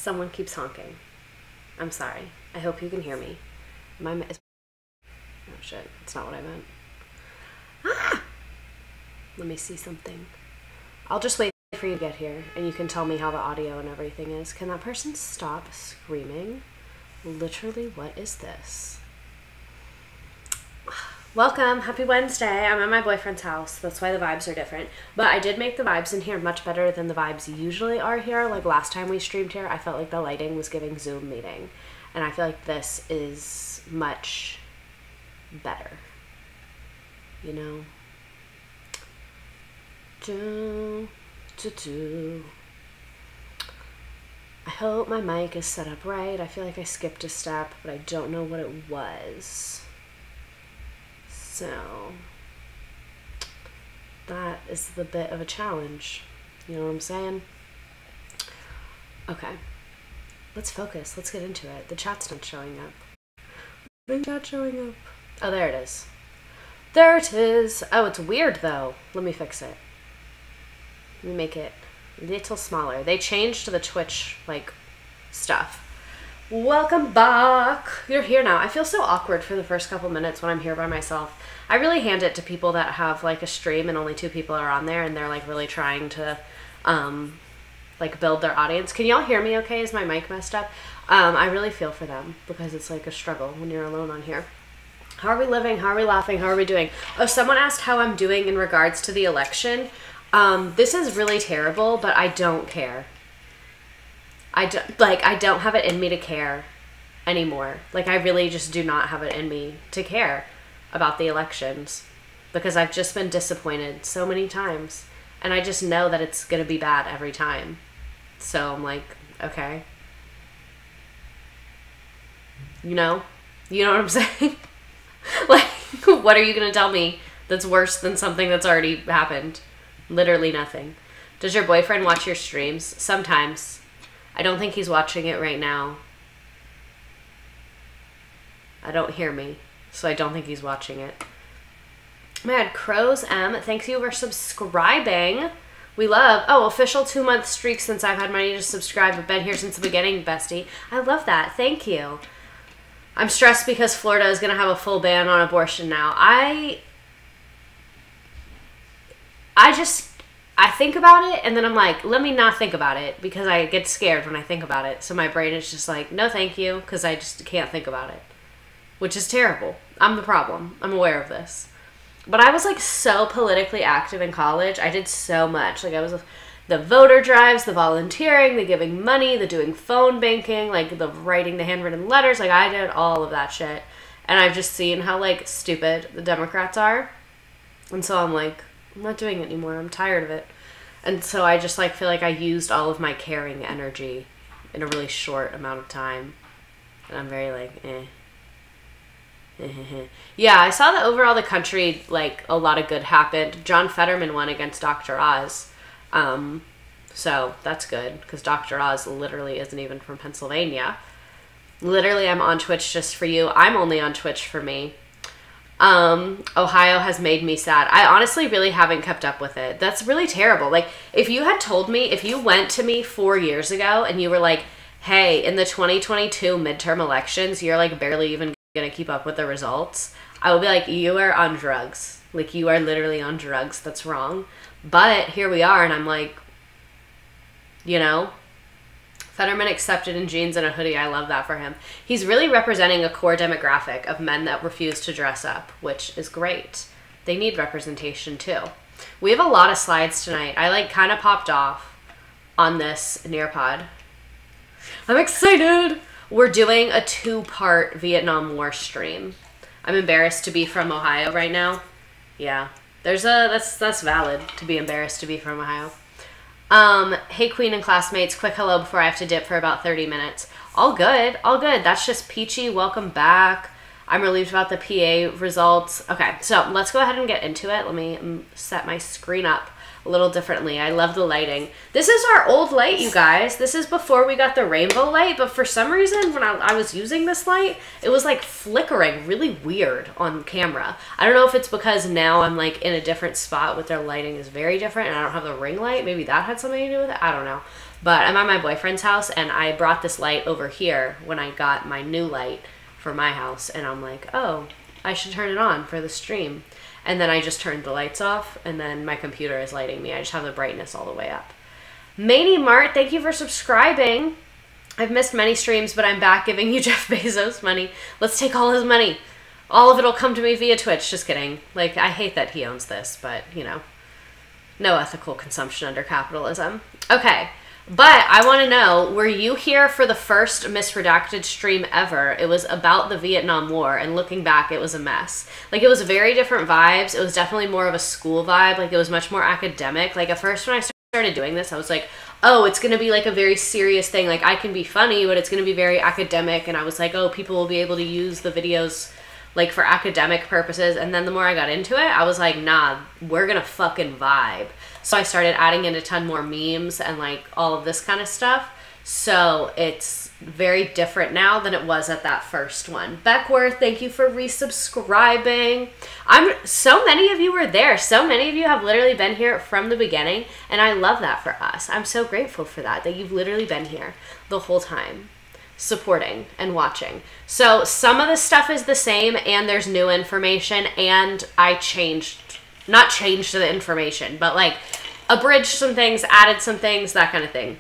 Someone keeps honking. I'm sorry. I hope you can hear me. Oh shit, that's not what I meant. Ah! Let me see something. I'll just wait for you to get here and you can tell me how the audio and everything is. Can that person stop screaming? Literally, what is this? Welcome, happy Wednesday. I'm at my boyfriend's house. That's why the vibes are different. But I did make the vibes in here much better than the vibes usually are here. Like last time we streamed here, I felt like the lighting was giving Zoom meeting. And I feel like this is much better. You know? I hope my mic is set up right. I feel like I skipped a step, but I don't know what it was. So that is the bit of a challenge. You know what I'm saying? Okay. Let's focus. Let's get into it. The chat's not showing up. The chat's showing up. Oh, there it is. There it is. Oh, it's weird though. Let me fix it. Let me make it a little smaller. They changed the Twitch, like, stuff. Welcome back. You're here now. I feel so awkward for the first couple minutes when I'm here by myself. I really hand it to people that have like a stream and only 2 people are on there and they're like really trying to like build their audience. Can y'all hear me okay? Is my mic messed up? I really feel for them because it's like a struggle when you're alone on here. How are we living? How are we laughing? How are we doing? Oh, someone asked how I'm doing in regards to the election. This is really terrible, but I don't care. I don't have it in me to care anymore. Like, I really just do not have it in me to care about the elections because I've just been disappointed so many times and I just know that it's going to be bad every time. So I'm like, okay. You know what I'm saying? Like, what are you going to tell me that's worse than something that's already happened? Literally nothing. Does your boyfriend watch your streams? Sometimes. I don't think he's watching it right now. I don't hear me, so I don't think he's watching it. Mad Crows M, thanks you for subscribing. We love, oh, official 2-month streak since I've had money to subscribe. I've been here since the beginning, bestie. I love that. Thank you. I'm stressed because Florida is going to have a full ban on abortion now. I think about it and then I'm like, let me not think about it because I get scared when I think about it. So my brain is just like, no thank you, because I just can't think about it, which is terrible. I'm the problem. I'm aware of this. But I was like so politically active in college. I did so much. Like I was the voter drives, the volunteering, the giving money, the doing phone banking, like the writing the handwritten letters. Like I did all of that shit. And I've just seen how like stupid the Democrats are. And so I'm like, I'm not doing it anymore. I'm tired of it. And so I just like feel like I used all of my caring energy in a really short amount of time. And I'm very like, eh. Yeah, I saw that overall the country, like a lot of good happened. John Fetterman won against Dr. Oz. So that's good because Dr. Oz literally isn't even from Pennsylvania. Literally, I'm on Twitch just for you. I'm only on Twitch for me. Ohio has made me sad. I honestly really haven't kept up with it. That's really terrible. Like, if you had told me, if you went to me 4 years ago and you were like, hey, in the 2022 midterm elections, you're like barely even gonna keep up with the results, I would be like, you are on drugs. Like, you are literally on drugs. That's wrong. But here we are, and I'm like, you know, Fetterman accepted in jeans and a hoodie. I love that for him. He's really representing a core demographic of men that refuse to dress up, which is great. They need representation too. We have a lot of slides tonight. I like kind of popped off on this Nearpod. I'm excited. We're doing a 2-part Vietnam War stream. I'm embarrassed to be from Ohio right now. Yeah, that's valid to be embarrassed to be from Ohio. Hey Queen and classmates, quick hello before I have to dip for about 30 minutes. All good, all good. That's just Peachy. Welcome back. I'm relieved about the PA results. Okay, so let's go ahead and get into it. Let me set my screen up a little differently. I love the lighting. This is our old light, you guys. This is before we got the rainbow light, but for some reason when I was using this light, it was like flickering really weird on camera. I don't know if it's because now I'm like in a different spot with their lighting is very different and I don't have the ring light. Maybe that had something to do with it. I don't know. But I'm at my boyfriend's house, and I brought this light over here when I got my new light for my house, and I'm like, oh, I should turn it on for the stream. And then I just turned the lights off, and then my computer is lighting me. I just have the brightness all the way up. Maney Mart, thank you for subscribing. I've missed many streams, but I'm back giving you Jeff Bezos money. Let's take all his money. All of it will come to me via Twitch. Just kidding. Like, I hate that he owns this, but, you know, no ethical consumption under capitalism. Okay. But I want to know, were you here for the first Misredacted stream ever? It was about the Vietnam War, and looking back, it was a mess. Like, it was very different vibes. It was definitely more of a school vibe. Like, it was much more academic. Like, at first when I started doing this, I was like, oh, it's going to be like a very serious thing. Like, I can be funny, but it's going to be very academic. And I was like, oh, people will be able to use the videos like for academic purposes. And then the more I got into it, I was like, nah, we're going to fucking vibe. So I started adding in a ton more memes and like all of this kind of stuff. So it's very different now than it was at that first one. Beckworth, thank you for resubscribing. So many of you were there. So many of you have literally been here from the beginning, and I love that for us. I'm so grateful for that you've literally been here the whole time, supporting and watching. So some of the stuff is the same, and there's new information, and I not changed the information, but like abridged some things, added some things, that kind of thing.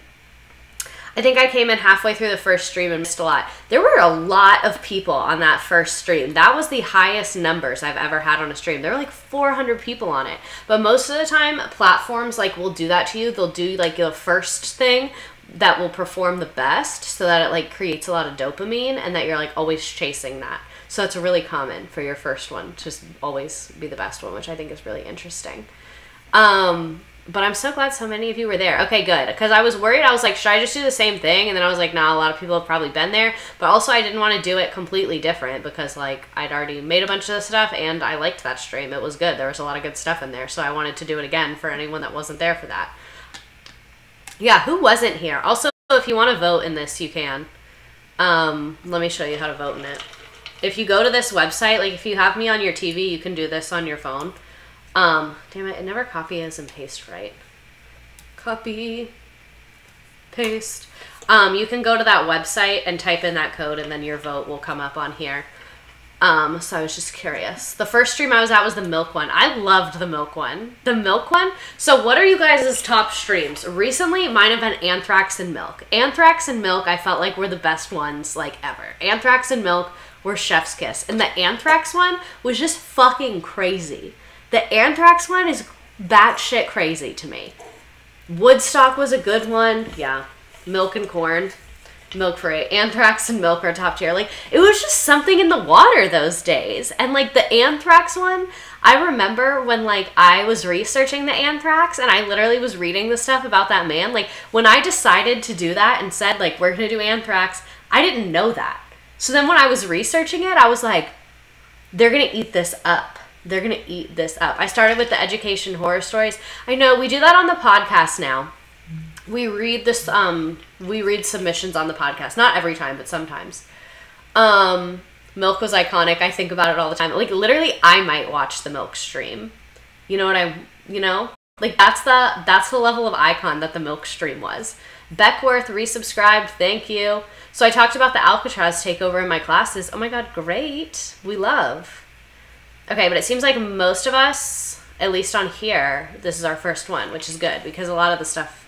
I think I came in halfway through the first stream and missed a lot. There were a lot of people on that first stream. That was the highest numbers I've ever had on a stream. There were like 400 people on it. But most of the time, platforms like will do that to you. They'll do like the first thing that will perform the best so that it like creates a lot of dopamine and that you're like always chasing that. So it's really common for your first one to just always be the best one, which I think is really interesting. But I'm so glad so many of you were there. Okay, good. Because I was worried. I was like, should I just do the same thing? And then I was like, nah, a lot of people have probably been there. But also I didn't want to do it completely different because like I'd already made a bunch of this stuff and I liked that stream. It was good. There was a lot of good stuff in there. So I wanted to do it again for anyone that wasn't there for that. Yeah, who wasn't here? Also, if you want to vote in this, you can. Let me show you how to vote in it. If you go to this website, like if you have me on your TV, you can do this on your phone. Damn it never copies and paste right. Copy, paste. You can go to that website and type in that code and then your vote will come up on here. So I was just curious. The first stream I was at was the milk one. I loved the milk one. The milk one? So what are you guys' top streams? Recently, mine have been Anthrax and Milk. Anthrax and Milk I felt like were the best ones like ever. Anthrax and Milk were chef's kiss. And the Anthrax one was just fucking crazy. The Anthrax one is batshit crazy to me. Woodstock was a good one. Yeah. Milk and corn. Milk free. Anthrax and Milk are top tier. Like, it was just something in the water those days. And like the Anthrax one, I remember when like I was researching the Anthrax and I literally was reading the stuff about that man. Like when I decided to do that and said like, we're going to do Anthrax, I didn't know that. So then when I was researching it, I was like, they're going to eat this up. They're going to eat this up. I started with the education horror stories. I know we do that on the podcast now. We read this, we read submissions on the podcast. Not every time, but sometimes. Milk was iconic. I think about it all the time. Like literally I might watch the Milk stream. You know what you know? Like that's the level of icon that the Milk stream was. Beckworth resubscribed. Thank you. So I talked about the Alcatraz takeover in my classes. Oh my God, great. We love. Okay, but it seems like most of us, at least on here, this is our first one, which is good because a lot of the stuff,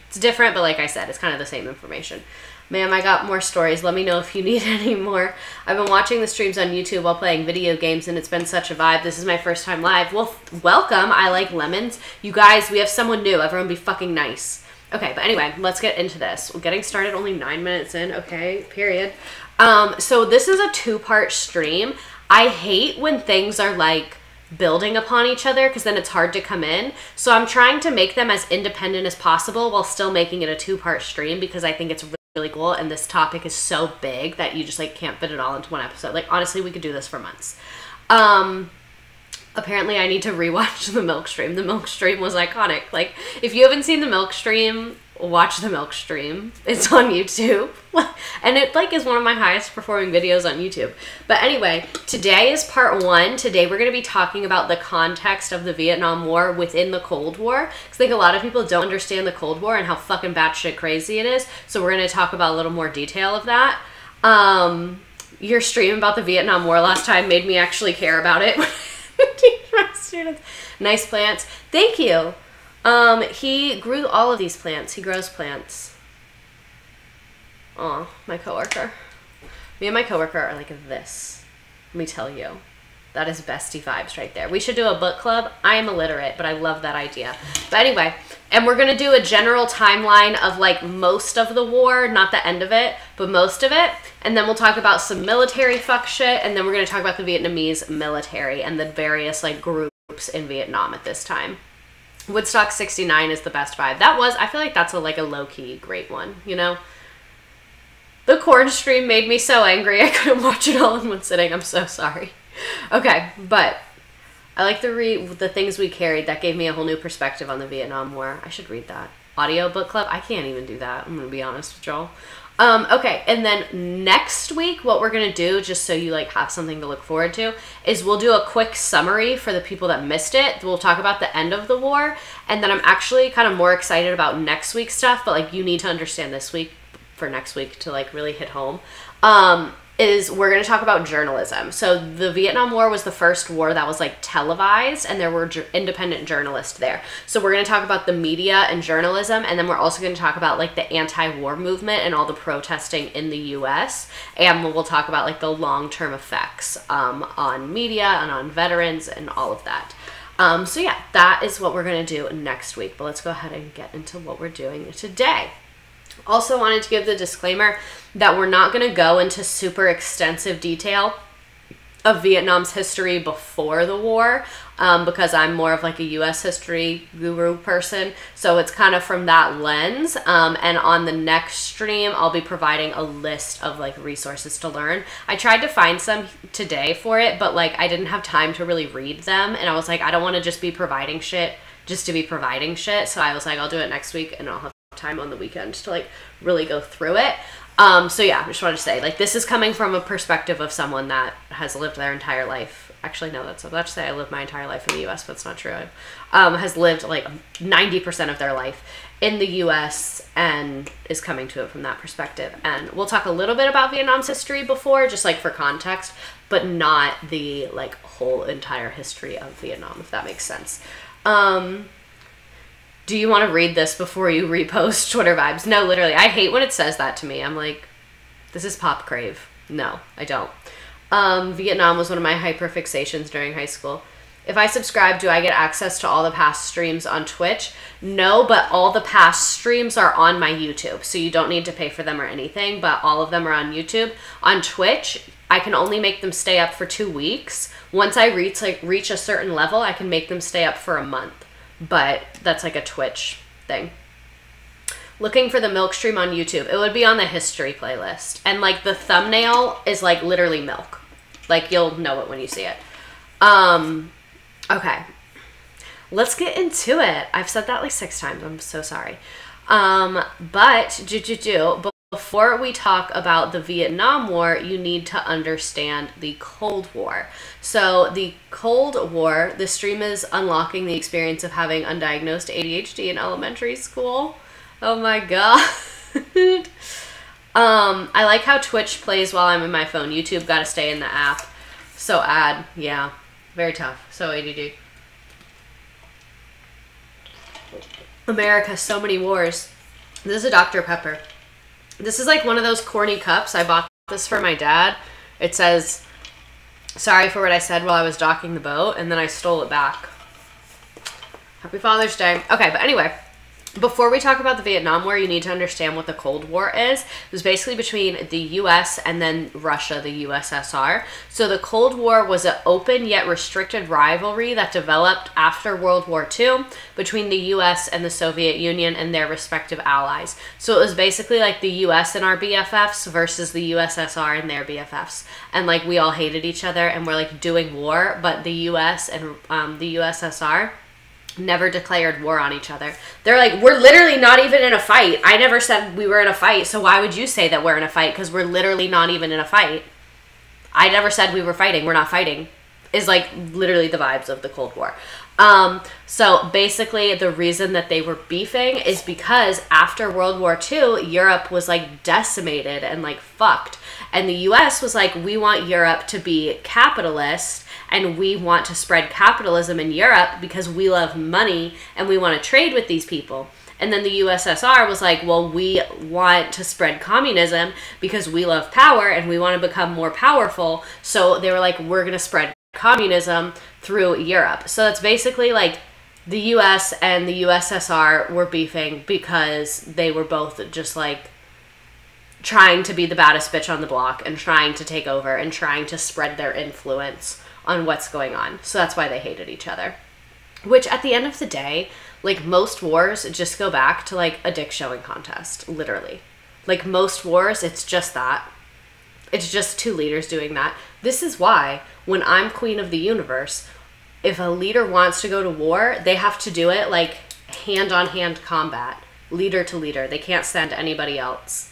it's different, but like I said, it's kind of the same information. Ma'am, I got more stories. Let me know if you need any more. I've been watching the streams on YouTube while playing video games, and it's been such a vibe. This is my first time live. Well, welcome. I like lemons. You guys, we have someone new. Everyone be fucking nice. Okay, but anyway, let's get into this. We're getting started only 9 minutes in. Okay, period. So this is a two-part stream. I hate when things are like building upon each other because then it's hard to come in. So I'm trying to make them as independent as possible while still making it a two-part stream because I think it's really cool and this topic is so big that you just like can't fit it all into one episode. Like honestly, we could do this for months. Apparently I need to rewatch The Milk Stream. The Milk Stream was iconic. Like, if you haven't seen The Milk Stream, watch The Milk Stream. It's on YouTube. And it, like, is one of my highest performing videos on YouTube. But anyway, today is part 1. Today we're going to be talking about the context of the Vietnam War within the Cold War. Because I think a lot of people don't understand the Cold War and how fucking batshit crazy it is. So we're going to talk about a little more detail of that. Your stream about the Vietnam War last time made me actually care about it. My students. Nice plants. Thank you. He grew all of these plants. He grows plants. Aw, my coworker. Me and my coworker are like this. Let me tell you. That is bestie vibes right there. We should do a book club. I am illiterate, but I love that idea. But anyway, and we're going to do a general timeline of like most of the war, not the end of it, but most of it. And then we'll talk about some military fuck shit. And then we're going to talk about the Vietnamese military and the various like groups in Vietnam at this time. Woodstock 69 is the best vibe. That was, I feel like that's like a low-key great one, you know? The corn stream made me so angry I couldn't watch it all in one sitting. I'm so sorry. Okay, but I like the things we carried. That gave me a whole new perspective on the Vietnam War. I should read that. Audio book club? I can't even do that. I'm going to be honest with y'all. Okay, and then next week, what we're going to do, just so you like have something to look forward to, is we'll do a quick summary for the people that missed it. We'll talk about the end of the war, and then I'm actually kind of more excited about next week's stuff, but like you need to understand this week for next week to like really hit home. Is we're going to talk about journalism. So the Vietnam War was the first war that was like televised, and there were independent journalists there. So we're going to talk about the media and journalism, and then we're also going to talk about like the anti-war movement and all the protesting in the US, and we'll talk about like the long-term effects on media and on veterans and all of that. So yeah, that is what we're going to do next week, but let's go ahead and get into what we're doing today. Also wanted to give the disclaimer that we're not going to go into super extensive detail of Vietnam's history before the war, because I'm more of like a US history guru person, so it's kind of from that lens. And on the next stream I'll be providing a list of like resources to learn. I tried to find some today for it, but like I didn't have time to really read them, and I was like, I don't want to just be providing shit just to be providing shit, so I was like, I'll do it next week and I'll have time on the weekend to like really go through it. So yeah, I just wanted to say, like, this is coming from a perspective of someone that has lived their entire life. Actually, no, that's not to say I lived my entire life in the US, but it's not true. Has lived like 90% of their life in the US and is coming to it from that perspective. And we'll talk a little bit about Vietnam's history before, just like for context, but not the like whole entire history of Vietnam, if that makes sense. Do you want to read this before you repost Twitter vibes? No, literally. I hate when it says that to me. I'm like, this is pop crave. No, I don't. Vietnam was one of my hyperfixations during high school. If I subscribe, do I get access to all the past streams on Twitch? No, but all the past streams are on my YouTube, so you don't need to pay for them or anything, but all of them are on YouTube. On Twitch, I can only make them stay up for 2 weeks. Once I reach a certain level, I can make them stay up for a month. But that's like a Twitch thing. Looking for the Milk Stream on YouTube. It would be on the history playlist. And like the thumbnail is like literally milk. Like you'll know it when you see it. Okay. Let's get into it. I've said that like 6 times. I'm so sorry. But before we talk about the Vietnam War, you need to understand the Cold War. So the Cold War, the stream is unlocking the experience of having undiagnosed ADHD in elementary school. Oh my god. I like how Twitch plays while I'm in my phone. YouTube gotta stay in the app. So yeah, very tough. So ADD. America, so many wars. This is a Dr. Pepper. This is like one of those corny cups. I bought this for my dad. It says, sorry for what I said while I was docking the boat, and then I stole it back. Happy Father's Day. Okay, but anyway, Before we talk about the Vietnam War, you need to understand what the Cold War is. It was basically between the US and then Russia, the USSR. So the Cold War was an open yet restricted rivalry that developed after World War II between the US and the Soviet Union and their respective allies. So it was basically like the US and our BFFs versus the USSR and their BFFs. And like we all hated each other and we're like doing war, but the US and the USSR never declared war on each other. They're like, we're literally not even in a fight. I never said we were in a fight, so why would you say that we're in a fight? Because we're literally not even in a fight. I never said we were fighting. We're not fighting. Is like literally the vibes of the Cold War. So basically the reason that they were beefing is because after World War II, Europe was like decimated and like fucked. And the US was like, we want Europe to be capitalist and we want to spread capitalism in Europe because we love money and we want to trade with these people. And then the USSR was like, well, we want to spread communism because we love power and we want to become more powerful. So they were like, we're going to spread communism through Europe. So it's basically like the US and the USSR were beefing because they were both just like trying to be the baddest bitch on the block and trying to take over and trying to spread their influence on what's going on. So that's why they hated each other. Which at the end of the day, like most wars just go back to like a dick showing contest, literally. Like most wars, it's just that. It's just two leaders doing that. This is why when I'm queen of the universe, if a leader wants to go to war, they have to do it like hand-on-hand combat, leader to leader. They can't send anybody else.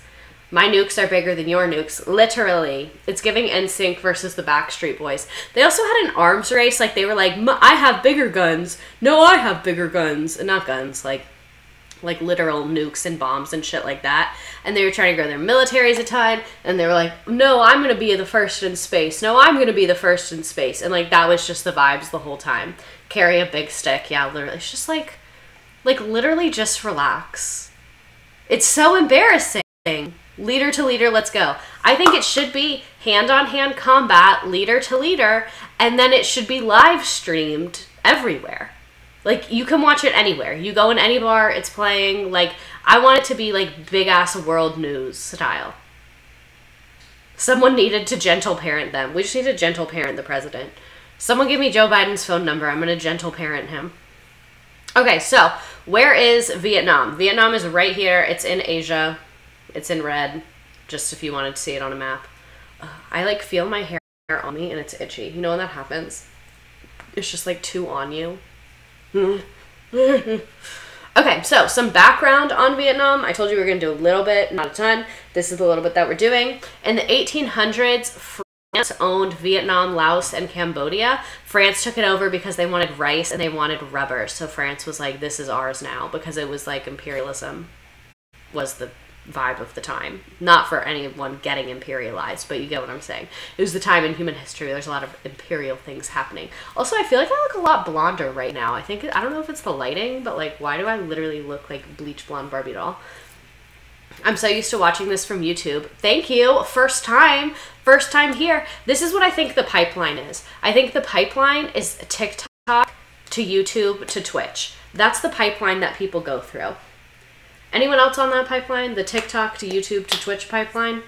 My nukes are bigger than your nukes. Literally. It's giving NSYNC versus the Backstreet Boys. They also had an arms race. Like, they were like, I have bigger guns. No, I have bigger guns. And not guns, like literal nukes and bombs and shit like that. And they were trying to grow their militaries a ton. And they were like, no, I'm going to be the first in space. No, I'm going to be the first in space. And, like, that was just the vibes the whole time. Carry a big stick. Yeah, literally. It's just, like, literally just relax. It's so embarrassing. Leader to leader, let's go. I think it should be hand-on-hand combat, leader to leader, and then it should be live streamed everywhere. Like, you can watch it anywhere. You go in any bar, it's playing. Like, I want it to be, like, big-ass world news style. Someone needed to gentle parent them. We just need to gentle parent the president. Someone give me Joe Biden's phone number. I'm going to gentle parent him. Okay, so, where is Vietnam? Vietnam is right here. It's in Asia. It's in red, just if you wanted to see it on a map. I, like, feel my hair on me, and it's itchy. You know when that happens? It's just, like, too on you. Okay, so some background on Vietnam. I told you we were going to do a little bit, not a ton. This is the little bit that we're doing. In the 1800s, France owned Vietnam, Laos, and Cambodia. France took it over because they wanted rice and they wanted rubber. So France was like, this is ours now, because it was like imperialism was the vibe of the time. Not for anyone getting imperialized, but you get what I'm saying. It was the time in human history where there's a lot of imperial things happening. Also, I feel like I look a lot blonder right now. I don't know if it's the lighting, but like, why do I literally look like bleach blonde Barbie doll? I'm so used to watching this from YouTube. Thank you. First time here. This is what I think the pipeline is. I think the pipeline is TikTok to YouTube to Twitch. That's the pipeline that people go through. Anyone else on that pipeline? The TikTok to YouTube to Twitch pipeline?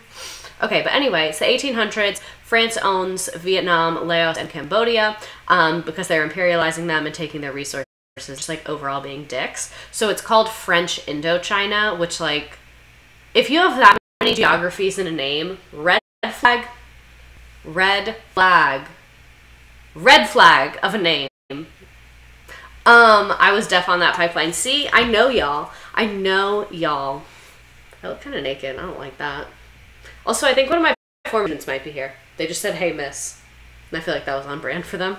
Okay, but anyway, it's the 1800s. France owns Vietnam, Laos, and Cambodia because they're imperializing them and taking their resources, just like overall being dicks. So it's called French Indochina, which, like, if you have that many geographies in a name, red flag of a name. I was deaf on that pipeline. See, I know y'all. I look kind of naked. I don't like that. Also, I think one of my former students might be here. They just said, hey, miss. And I feel like that was on brand for them.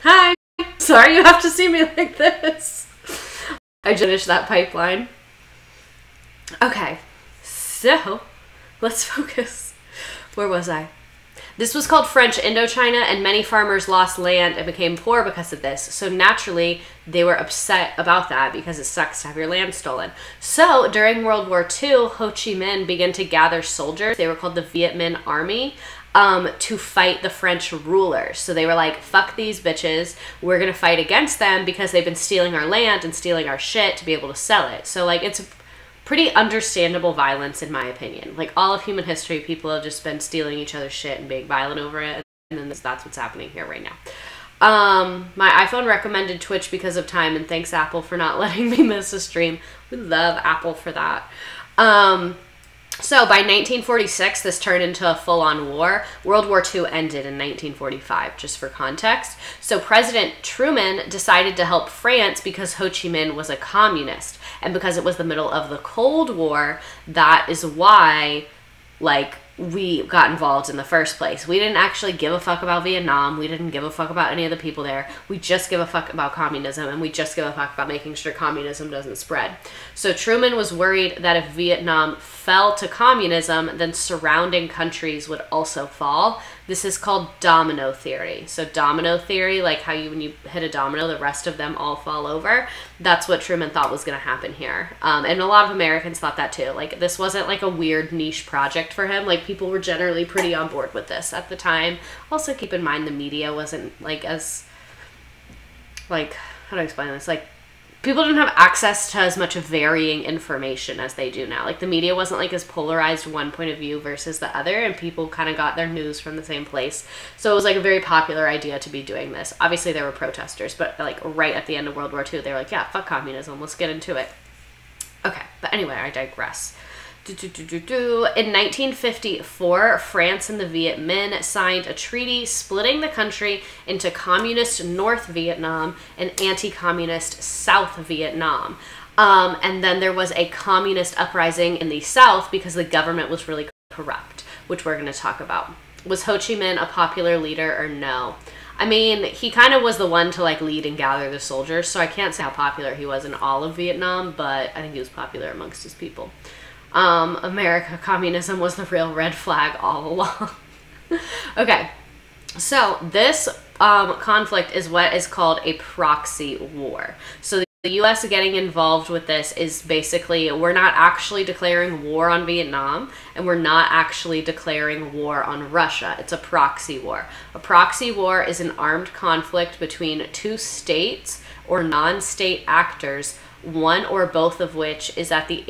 Hi. Sorry you have to see me like this. I just finished that pipeline. Okay. So, let's focus. Where was I? This was called French Indochina, and many farmers lost land and became poor because of this. So naturally, they were upset about that because it sucks to have your land stolen. So during World War II, Ho Chi Minh began to gather soldiers. They were called the Viet Minh Army. To fight the French rulers. So they were like, fuck these bitches. We're going to fight against them because they've been stealing our land and stealing our shit to be able to sell it. So like, it's pretty understandable violence in my opinion. Like all of human history, people have just been stealing each other's shit and being violent over it. And then that's what's happening here right now. My iPhone recommended Twitch because of time, and thanks Apple for not letting me miss a stream. We love Apple for that. So by 1946, this turned into a full-on war. World War II ended in 1945, just for context. So President Truman decided to help France because Ho Chi Minh was a communist. And because it was the middle of the Cold War, that is why, like, we got involved in the first place. We didn't actually give a fuck about Vietnam. We didn't give a fuck about any of the people there. We just give a fuck about communism, and we just give a fuck about making sure communism doesn't spread. So Truman was worried that if Vietnam fell to communism, then surrounding countries would also fall. This is called domino theory. So domino theory, like how when you hit a domino, the rest of them all fall over. That's what Truman thought was going to happen here. And a lot of Americans thought that too. Like this wasn't like a weird niche project for him. Like people were generally pretty on board with this at the time. Also keep in mind the media wasn't like as, like, how do I explain this? Like people didn't have access to as much varying information as they do now. Like the media wasn't like as polarized one point of view versus the other, and people kind of got their news from the same place. So it was like a very popular idea to be doing this. Obviously there were protesters, but like right at the end of World War II, they were like, yeah, fuck communism, let's get into it. Okay, but anyway, I digress. In 1954, France and the Viet Minh signed a treaty splitting the country into communist North Vietnam and anti-communist South Vietnam. And then there was a communist uprising in the South because the government was really corrupt, which we're going to talk about. Was Ho Chi Minh a popular leader or no? I mean, he kind of was the one to like lead and gather the soldiers, so I can't say how popular he was in all of Vietnam, but I think he was popular amongst his people. America, communism was the real red flag all along. Okay, so this conflict is what is called a proxy war. So the U.S. getting involved with this is basically, we're not actually declaring war on Vietnam, and we're not actually declaring war on Russia. It's a proxy war. A proxy war is an armed conflict between two states or non-state actors, one or both of which is at the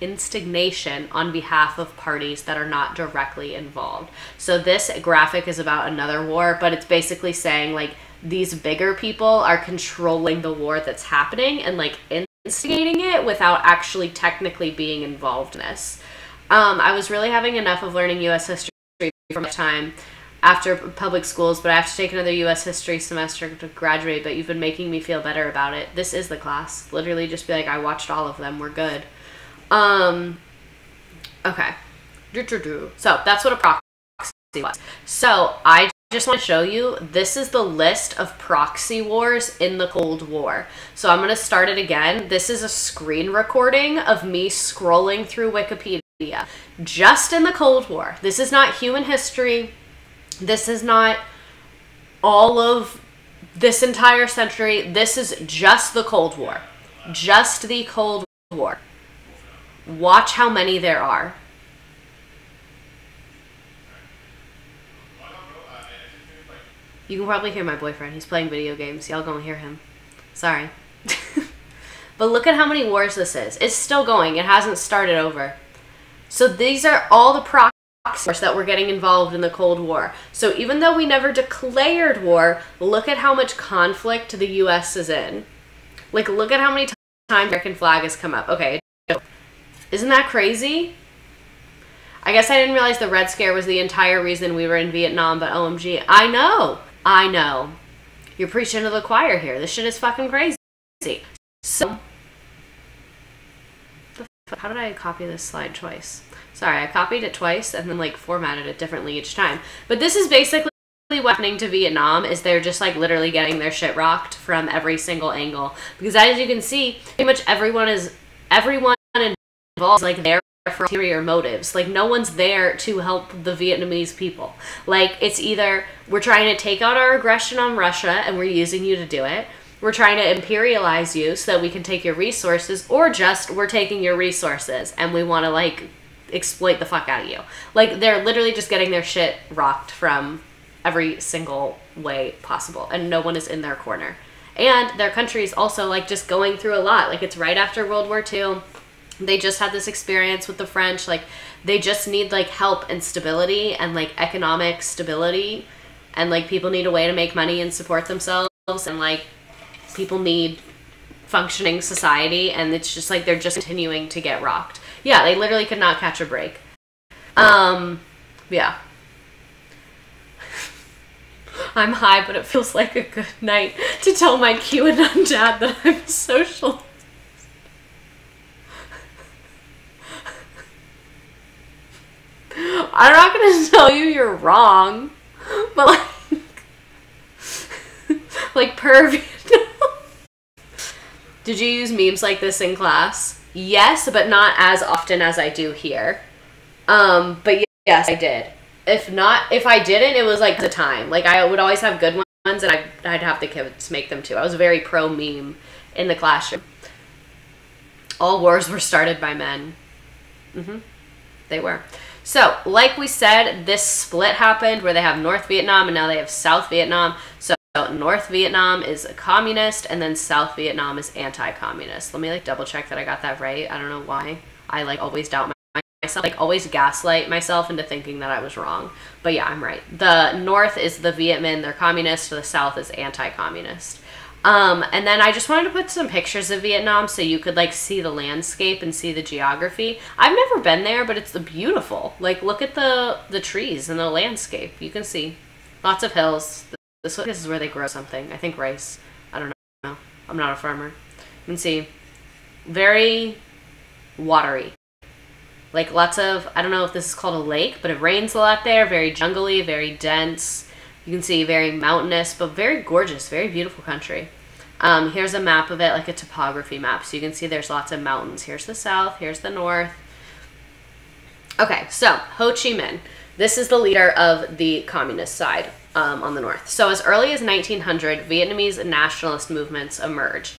instigation on behalf of parties that are not directly involved. So this graphic is about another war, but it's basically saying like these bigger people are controlling the war that's happening and like instigating it without actually technically being involved in this. I was really having enough of learning U.S. history from my time after public schools, but I have to take another U.S. history semester to graduate, but you've been making me feel better about it. This is the class. Literally just be like, I watched all of them, we're good. Okay. So that's what a proxy was. So I just want to show you, this is the list of proxy wars in the Cold War. So I'm going to start it again. This is a screen recording of me scrolling through Wikipedia just in the Cold War. This is not human history. This is not all of this entire century. This is just the Cold War. Just the Cold War. Watch how many there are. You can probably hear my boyfriend. He's playing video games. Y'all gonna hear him. Sorry. But look at how many wars this is. It's still going. It hasn't started over. So these are all the proxy wars that were getting involved in the Cold War. So even though we never declared war, look at how much conflict the U.S. is in. Like, look at how many times the American flag has come up. Okay. Isn't that crazy? I guess I didn't realize the Red Scare was the entire reason we were in Vietnam, but OMG. I know. I know. You're preaching to the choir here. This shit is fucking crazy. So, how did I copy this slide twice? Sorry, I copied it twice and then like formatted it differently each time. But this is basically what's happening to Vietnam, is they're just like literally getting their shit rocked from every single angle. Because as you can see, pretty much everyone involved, like they're for ulterior motives. Like, no one's there to help the Vietnamese people. Like, it's either we're trying to take out our aggression on Russia and we're using you to do it, we're trying to imperialize you so that we can take your resources, or just we're taking your resources and we want to, like, exploit the fuck out of you. Like, they're literally just getting their shit rocked from every single way possible, and no one is in their corner. And their country is also, like, just going through a lot. Like, it's right after World War II. They just had this experience with the French. Like, they just need, like, help and stability and, like, economic stability. And, like, people need a way to make money and support themselves. And, like, people need functioning society, and it's just like they're just continuing to get rocked. Yeah, they literally could not catch a break. Yeah. I'm high, but it feels like a good night to tell my QAnon dad that I'm a socialist. I'm not gonna tell you you're wrong, but like per Vietnam. Did you use memes like this in class? Yes, but not as often as I do here. But yes, I did. If I didn't, it was like the time. Like, I would always have good ones, and I'd have the kids make them too. I was very pro meme in the classroom. All wars were started by men. They were. So, like we said, this split happened where they have North Vietnam and now they have South Vietnam. So North Vietnam is communist, and then South Vietnam is anti-communist. Let me, like, double check that I got that right. I don't know why. I, like, always doubt myself, like, always gaslight myself into thinking that I was wrong. But yeah, I'm right. The North is the Viet Minh, they're communist. The South is anti-communist. And then I just wanted to put some pictures of Vietnam so you could, like, see the landscape and see the geography. I've never been there, but it's beautiful. Like, look at the trees and the landscape. You can see lots of hills. This is where they grow something. I think rice. I don't know. I'm not a farmer. You can see very watery. Like, lots of, I don't know if this is called a lake, but it rains a lot there. Very jungly, very dense. You can see very mountainous, but very gorgeous, very beautiful country. Here's a map of it, like a topography map. So you can see there's lots of mountains. Here's the south, here's the north. Okay, so Ho Chi Minh. This is the leader of the communist side on the north. So as early as 1900, Vietnamese nationalist movements emerged.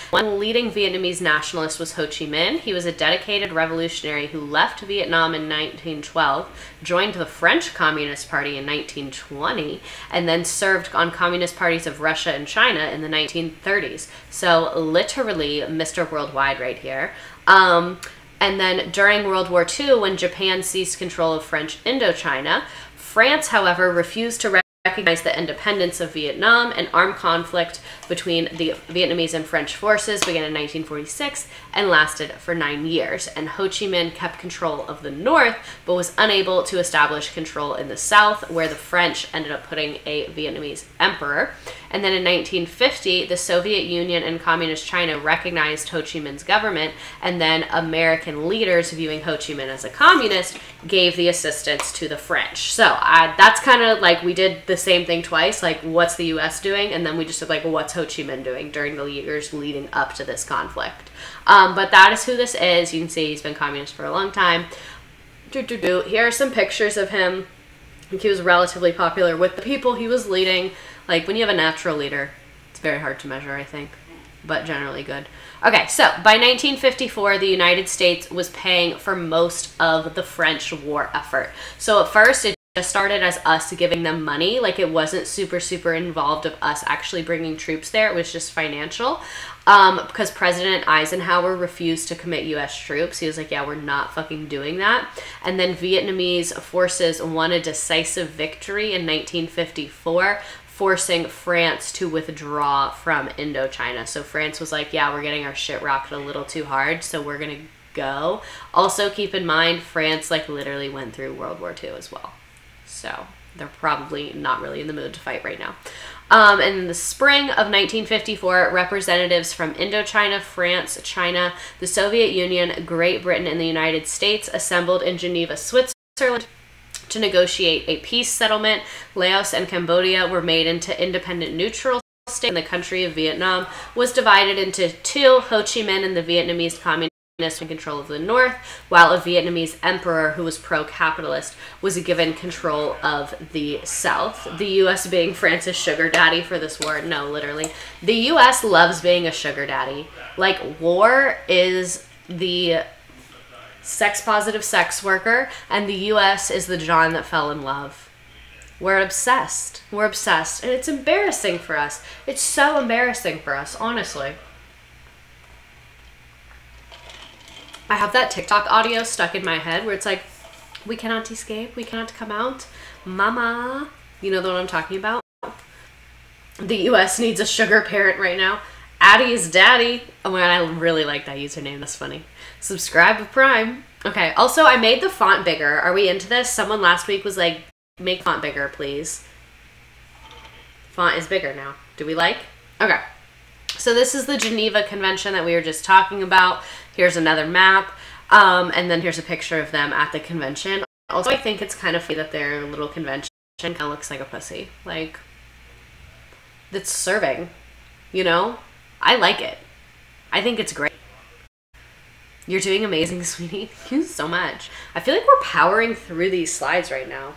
One leading Vietnamese nationalist was Ho Chi Minh. He was a dedicated revolutionary who left Vietnam in 1912, joined the French Communist Party in 1920, and then served on communist parties of Russia and China in the 1930s. So literally Mr. Worldwide right here. And then during World War II, when Japan seized control of French Indochina, France, however, refused to recognize the independence of Vietnam, and armed conflict between the Vietnamese and French forces began in 1946 and lasted for 9 years. And Ho Chi Minh kept control of the north, but was unable to establish control in the south, where the French ended up putting a Vietnamese emperor. And then in 1950, the Soviet Union and Communist China recognized Ho Chi Minh's government, and then American leaders, viewing Ho Chi Minh as a communist, gave the assistance to the French. So that's kind of like, we did the same thing twice, like, what's the US doing? And then we just did, like, what's Ho Chi Minh doing during the years leading up to this conflict. But that is who this is. You can see he's been communist for a long time. Here are some pictures of him. I think he was relatively popular with the people he was leading. Like, when you have a natural leader, it's very hard to measure, I think, but generally good. Okay, so by 1954, the United States was paying for most of the French war effort. So at first, it just started as us giving them money. Like, it wasn't super involved of us actually bringing troops there. It was just financial. Because President Eisenhower refused to commit U.S. troops. He was like, yeah, we're not fucking doing that. And then Vietnamese forces won a decisive victory in 1954, forcing France to withdraw from Indochina. So France was like, yeah, we're getting our shit rocked a little too hard, so we're gonna go. Also, keep in mind, France, like, literally went through World War II as well. So they're probably not really in the mood to fight right now. And in the spring of 1954, representatives from Indochina, France, China, the Soviet Union, Great Britain, and the United States assembled in Geneva, Switzerland, to negotiate a peace settlement. Laos and Cambodia were made into independent neutral states, and the country of Vietnam was divided into two, Ho Chi Minh and the Vietnamese Communist in control of the north, while a Vietnamese emperor who was pro-capitalist was given control of the south. The U.S. being France's sugar daddy for this war. No, literally. The U.S. loves being a sugar daddy. Like, war is the sex-positive sex worker, and the U.S. is the John that fell in love. We're obsessed. We're obsessed. And it's embarrassing for us. It's so embarrassing for us, honestly. I have that TikTok audio stuck in my head where it's like, we cannot escape, we cannot come out. Mama. You know the one I'm talking about? The US needs a sugar parent right now. Addie is daddy. Oh my god, I really like that username. That's funny. Subscribe to Prime. Okay, also I made the font bigger. Are we into this? Someone last week was like, make font bigger, please. Font is bigger now. Do we like? Okay. So this is the Geneva Convention that we were just talking about. Here's another map. And then here's a picture of them at the convention. Also, I think it's kind of funny that their little convention kind of looks like a pussy. Like, that's serving, you know? I like it. I think it's great. You're doing amazing, sweetie. Thank you so much. I feel like we're powering through these slides right now.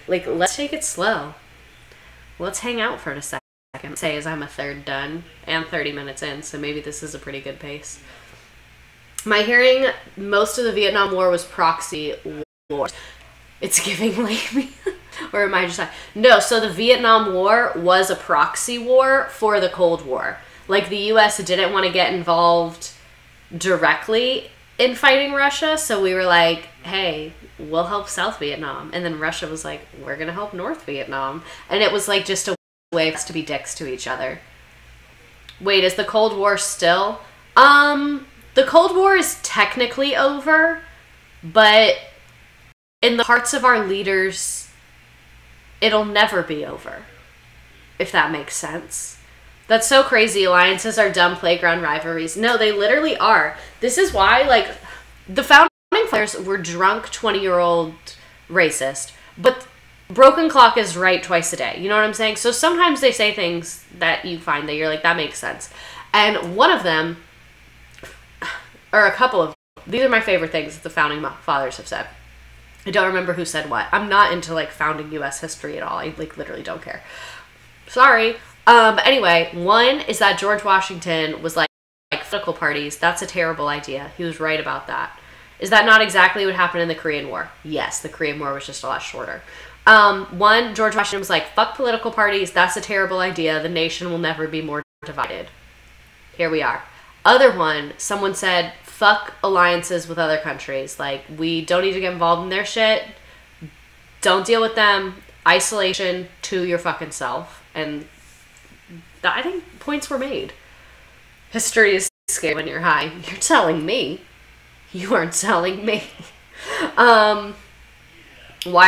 Like, let's take it slow. Let's hang out for a second. Say as I'm a third done and 30 minutes in, so maybe this is a pretty good pace. My hearing, most of the Vietnam War was proxy wars. It's giving like or am I just like, no, so the Vietnam War was a proxy war for the Cold War. Like, the US didn't want to get involved directly in fighting Russia, so we were like, hey, we'll help South Vietnam. And then Russia was like, we're gonna help North Vietnam. And it was like just a way for us to be dicks to each other. Wait, is the Cold War still? The Cold War is technically over, but in the hearts of our leaders, it'll never be over, if that makes sense. That's so crazy. Alliances are dumb playground rivalries. No, they literally are. This is why, like, the founding fathers were drunk 20-year-old racist, but broken clock is right twice a day. You know what I'm saying? So sometimes they say things that you find that you're like, that makes sense. And one of them, or a couple of, these are my favorite things that the founding fathers have said. I don't remember who said what. I'm not into, like, founding U.S. history at all. I, like, literally don't care. Sorry. But anyway, one is that George Washington was like political parties. That's a terrible idea. He was right about that. Is that not exactly what happened in the Korean War? Yes, the Korean War was just a lot shorter. One, George Washington was like, fuck political parties. That's a terrible idea. The nation will never be more divided. Here we are. Other one, someone said, fuck alliances with other countries. Like, we don't need to get involved in their shit. Don't deal with them. Isolation to your fucking self. And I think points were made. History is scary when you're high. You're telling me. You aren't telling me. Why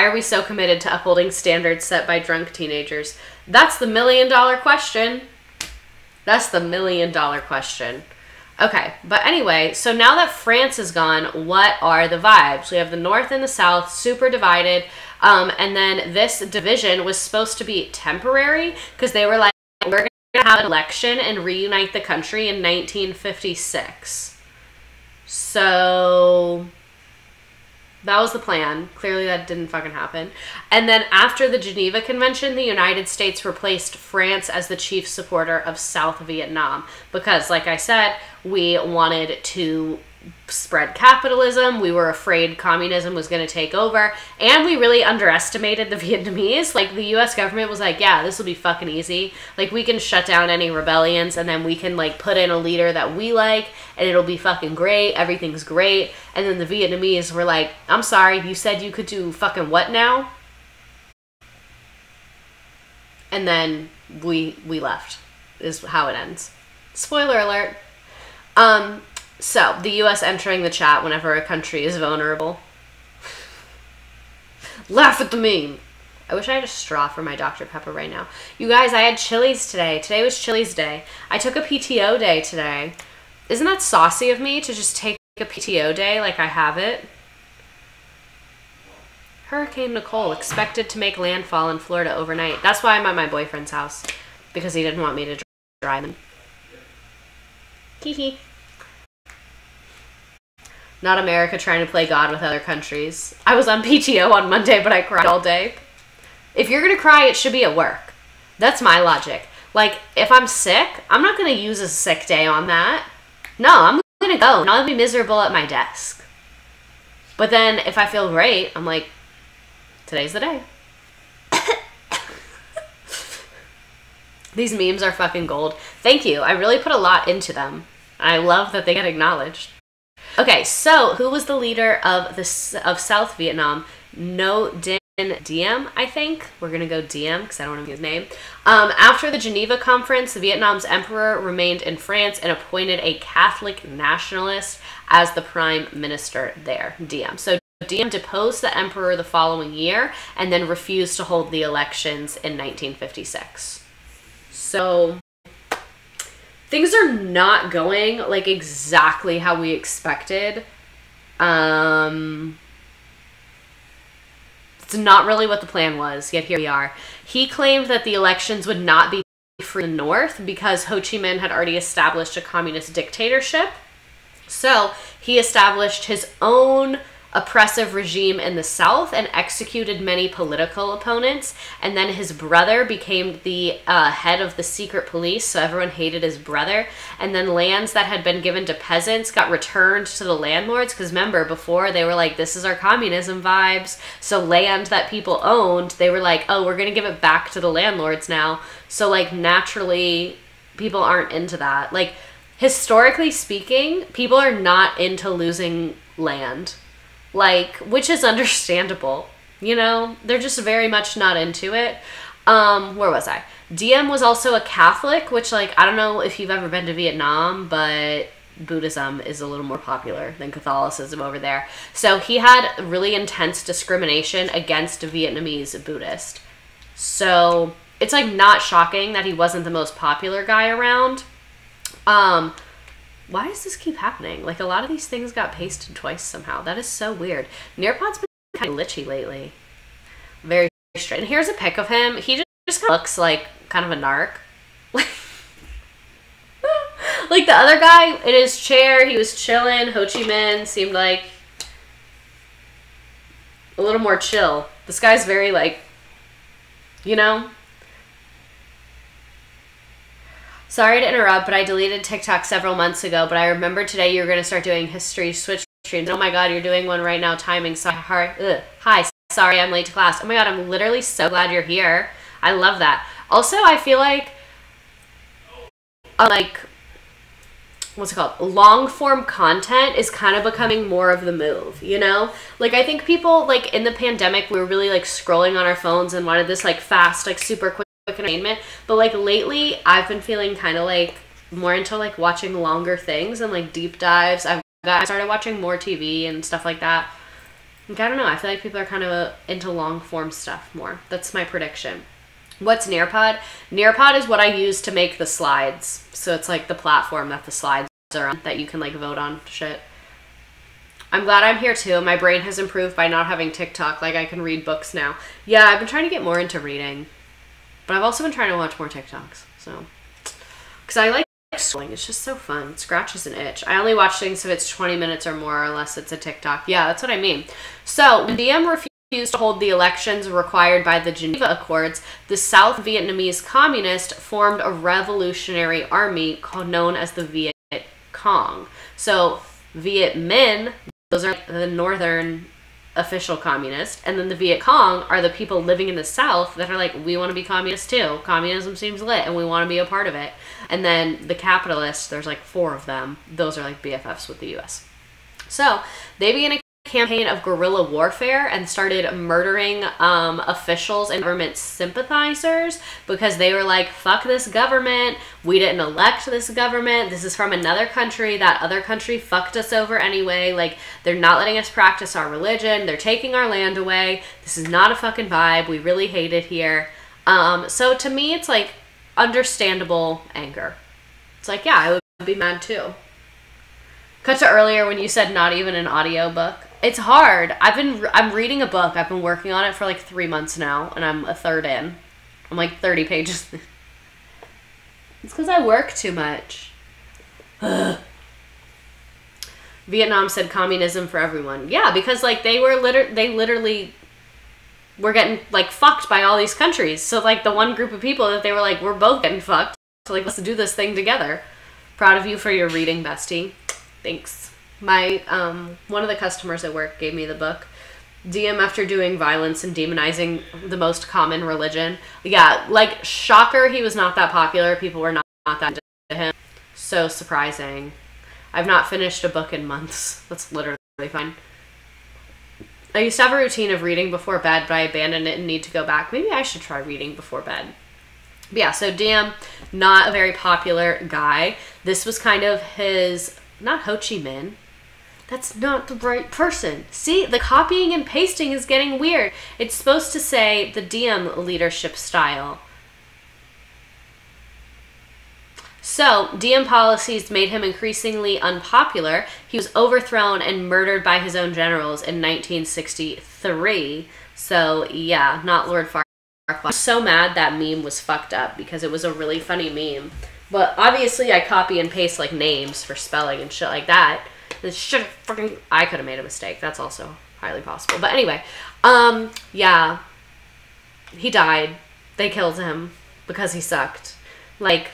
are we so committed to upholding standards set by drunk teenagers? That's the $1 million question. That's the $1 million question. Okay, but anyway, so now that France is gone, what are the vibes? We have the North and the South, super divided. And then this division was supposed to be temporary because they were like, we're going to have an election and reunite the country in 1956. So that was the plan. Clearly that didn't fucking happen. And then after the Geneva Convention, the United States replaced France as the chief supporter of South Vietnam. Because, like I said, we wanted to spread capitalism. We were afraid communism was going to take over. And we really underestimated the Vietnamese. Like, the US government was like, yeah, this will be fucking easy. Like, we can shut down any rebellions and then we can, like, put in a leader that we like and it'll be fucking great. Everything's great. And then the Vietnamese were like, I'm sorry, you said you could do fucking what now? And then we left, is how it ends. Spoiler alert. So, the U.S. entering the chat whenever a country is vulnerable. Laugh at the meme. I wish I had a straw for my Dr. Pepper right now. You guys, I had Chili's today. Today was Chili's day. I took a PTO day today. Isn't that saucy of me to just take a PTO day like I have it? Hurricane Nicole expected to make landfall in Florida overnight. That's why I'm at my boyfriend's house. Because he didn't want me to drive him. Hee hee. Not America trying to play God with other countries. I was on PTO on Monday, but I cried all day. If you're gonna cry, it should be at work. That's my logic. Like, if I'm sick, I'm not gonna use a sick day on that. No, I'm gonna go and I'll be miserable at my desk. But then if I feel great, I'm like, today's the day. These memes are fucking gold. Thank you. I really put a lot into them. I love that they get acknowledged. Okay, so who was the leader of South Vietnam? Ngo Diem, I think. We're going to go Diem because I don't know his name. After the Geneva Conference, Vietnam's emperor remained in France and appointed a Catholic nationalist as the prime minister there, Diem. So Diem deposed the emperor the following year and then refused to hold the elections in 1956. So things are not going like exactly how we expected. It's not really what the plan was, yet here we are. He claimed that the elections would not be free in the North because Ho Chi Minh had already established a communist dictatorship. So he established his own oppressive regime in the South and executed many political opponents. And then his brother became the head of the secret police, so everyone hated his brother. And then lands that had been given to peasants got returned to the landlords, because remember, before they were like, this is our communism vibes. So land that people owned, they were like, oh, we're going to give it back to the landlords now. So like naturally, people aren't into that. Like historically speaking, people are not into losing land. Like, which is understandable, you know? They're just very much not into it. Where was I? Diem was also a Catholic, which, like, I don't know if you've ever been to Vietnam, but Buddhism is a little more popular than Catholicism over there. So he had really intense discrimination against Vietnamese Buddhist. So it's, like, not shocking that he wasn't the most popular guy around. Why does this keep happening? Like, a lot of these things got pasted twice somehow. That is so weird. Nearpod's been kind of glitchy lately. Very straight. And here's a pic of him. He just kind of looks like kind of a narc. Like the other guy in his chair, he was chilling. Ho Chi Minh seemed like a little more chill. This guy's very like, you know? Sorry to interrupt, but I deleted TikTok several months ago, but I remember today you were going to start doing history switch streams. Oh my god, you're doing one right now, timing. So, hi, sorry I'm late to class. Oh my god, I'm literally so glad you're here. I love that. Also, I feel like, what's it called? Long form content is kind of becoming more of the move, you know? Like, I think people, like, in the pandemic, we were really, like, scrolling on our phones and wanted this, like, fast, like, super quick entertainment, but like lately I've been feeling kind of like more into like watching longer things and like deep dives. I started watching more TV and stuff like that. Like, I don't know, I feel like people are kind of into long form stuff more. That's my prediction. What's Nearpod? Nearpod is what I use to make the slides. So it's like the platform that the slides are on that you can like vote on shit. I'm glad I'm here too. My brain has improved by not having TikTok. Like I can read books now. Yeah, I've been trying to get more into reading. But I've also been trying to watch more TikToks, so. Because I like scrolling. It's just so fun. It scratches an itch. I only watch things if it's 20 minutes or more, unless it's a TikTok. Yeah, that's what I mean. So, when Diem refused to hold the elections required by the Geneva Accords, the South Vietnamese Communists formed a revolutionary army known as the Viet Cong. So, Viet Minh, those are the northern official communist, and then the Viet Cong are the people living in the South that are like, we want to be communist too. Communism seems lit and we want to be a part of it. And then the capitalists, there's like 4 of them. Those are like BFFs with the US. So they began a campaign of guerrilla warfare and started murdering officials and government sympathizers because they were like, fuck this government, we didn't elect this government, this is from another country, that other country fucked us over anyway, like they're not letting us practice our religion, they're taking our land away, this is not a fucking vibe, we really hate it here. So to me it's like understandable anger. It's like, yeah, I would be mad too. Cut to earlier when you said not even an audiobook. It's hard. I'm reading a book. I've been working on it for like 3 months now, and I'm a third in. I'm like 30 pages. It's because I work too much. Vietnam said communism for everyone. Yeah, because like they literally were getting like fucked by all these countries. So like the one group of people that they were like, we're both getting fucked. So like, let's do this thing together. Proud of you for your reading, bestie. Thanks. My one of the customers at work gave me the book. Diem after doing violence and demonizing the most common religion. Yeah, like shocker, he was not that popular. People were not that into him. So surprising. I've not finished a book in months. That's literally fine. I used to have a routine of reading before bed, but I abandoned it and need to go back. Maybe I should try reading before bed. But yeah, so Diem, not a very popular guy. This was kind of his, not Ho Chi Minh. That's not the right person. See, the copying and pasting is getting weird. It's supposed to say the Diem leadership style. So, Diem policies made him increasingly unpopular. He was overthrown and murdered by his own generals in 1963. So, yeah, not Lord Farquaad. I'm so mad that meme was fucked up because it was a really funny meme. But obviously I copy and paste like names for spelling and shit like that. This shit fucking, I could have made a mistake. That's also highly possible. But anyway, yeah, he died. They killed him because he sucked. Like,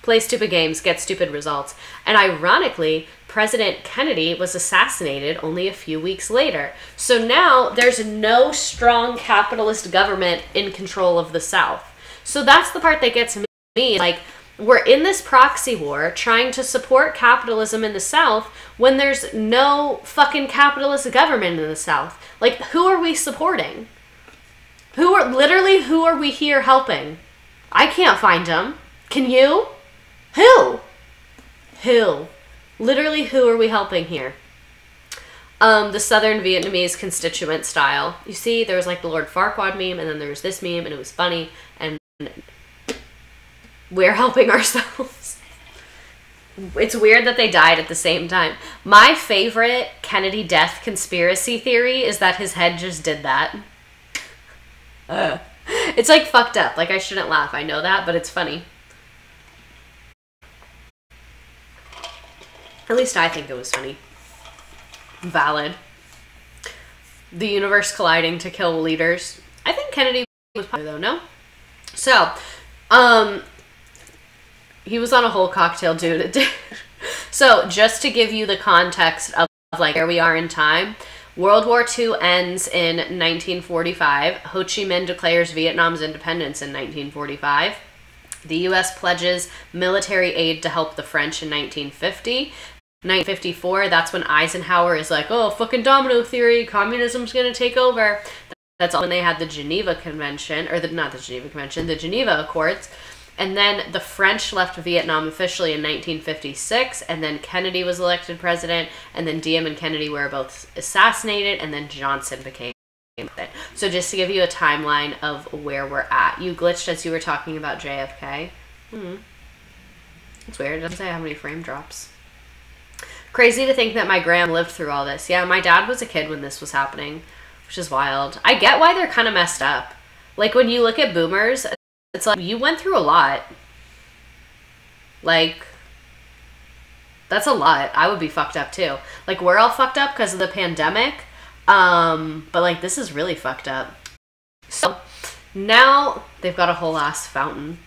play stupid games, get stupid results. And ironically, President Kennedy was assassinated only a few weeks later. So now there's no strong capitalist government in control of the South. So that's the part that gets me. Like, we're in this proxy war trying to support capitalism in the South when there's no fucking capitalist government in the South. Like, who are we supporting? Who are we here helping? I can't find them. Can you? Who? Literally, who are we helping here? The Southern Vietnamese constituent style. You see, there was like the Lord Farquaad meme, and then there was this meme, and it was funny, and we're helping ourselves. It's weird that they died at the same time. My favorite Kennedy death conspiracy theory is that his head just did that. It's like fucked up. Like, I shouldn't laugh. I know that, but it's funny. At least I think it was funny. Valid. The universe colliding to kill leaders. I think Kennedy was popular though, no? So, he was on a whole cocktail, dude. So, just to give you the context of like where we are in time, World War II ends in 1945. Ho Chi Minh declares Vietnam's independence in 1945. The U.S. pledges military aid to help the French in 1950. 1954, that's when Eisenhower is like, oh, fucking domino theory, communism's gonna take over. That's when they had the Geneva Convention, or not the Geneva Convention, the Geneva Accords. And then the French left Vietnam officially in 1956, and then Kennedy was elected president, and then Diem and Kennedy were both assassinated, and then Johnson became president. So just to give you a timeline of where we're at. You glitched as you were talking about JFK. It's weird, it doesn't say how many frame drops. Crazy to think that my gram lived through all this. Yeah, my dad was a kid when this was happening, which is wild. I get why they're kind of messed up. Like, when you look at boomers, it's like, you went through a lot. Like, that's a lot. I would be fucked up too. Like, we're all fucked up because of the pandemic. But like, this is really fucked up. So, now they've got a whole ass fountain.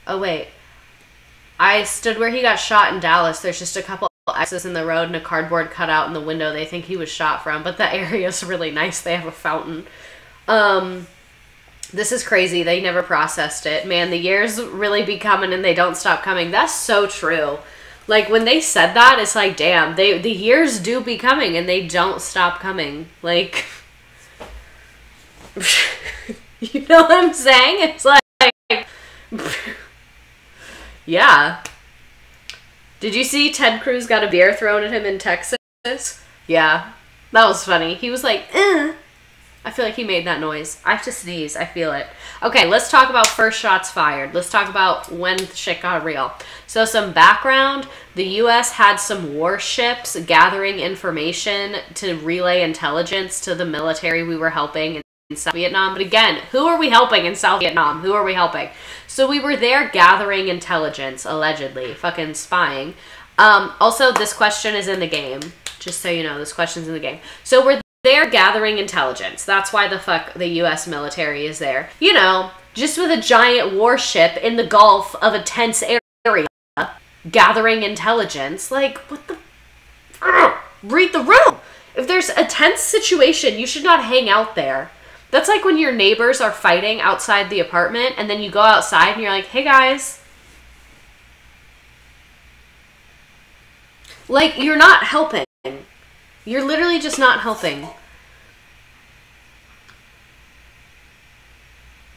Oh, wait. I stood where he got shot in Dallas. There's just a couple X's in the road and a cardboard cutout in the window they think he was shot from, but the area's really nice. They have a fountain. This is crazy. They never processed it. Man, the years really be coming and they don't stop coming. That's so true. Like, when they said that, it's like, damn, the years do be coming and they don't stop coming. Like, you know what I'm saying? It's like, yeah. Did you see Ted Cruz got a beer thrown at him in Texas? Yeah. That was funny. He was like, eh. I feel like he made that noise. I have to sneeze. I feel it. Okay, let's talk about first shots fired. Let's talk about when shit got real. So some background. The U.S. had some warships gathering information to relay intelligence to the military we were helping in South Vietnam. But again, who are we helping in South Vietnam? Who are we helping? So we were there gathering intelligence, allegedly. Fucking spying. Also, this question is in the game. Just so you know, this question's in the game. So we're there gathering intelligence. That's why the fuck the U.S. military is there. You know, just with a giant warship in the Gulf of a tense area, gathering intelligence. Like, what the... Read the room! If there's a tense situation, you should not hang out there. That's like when your neighbors are fighting outside the apartment, and then you go outside and you're like, hey guys. Like, you're not helping. You're literally just not helping.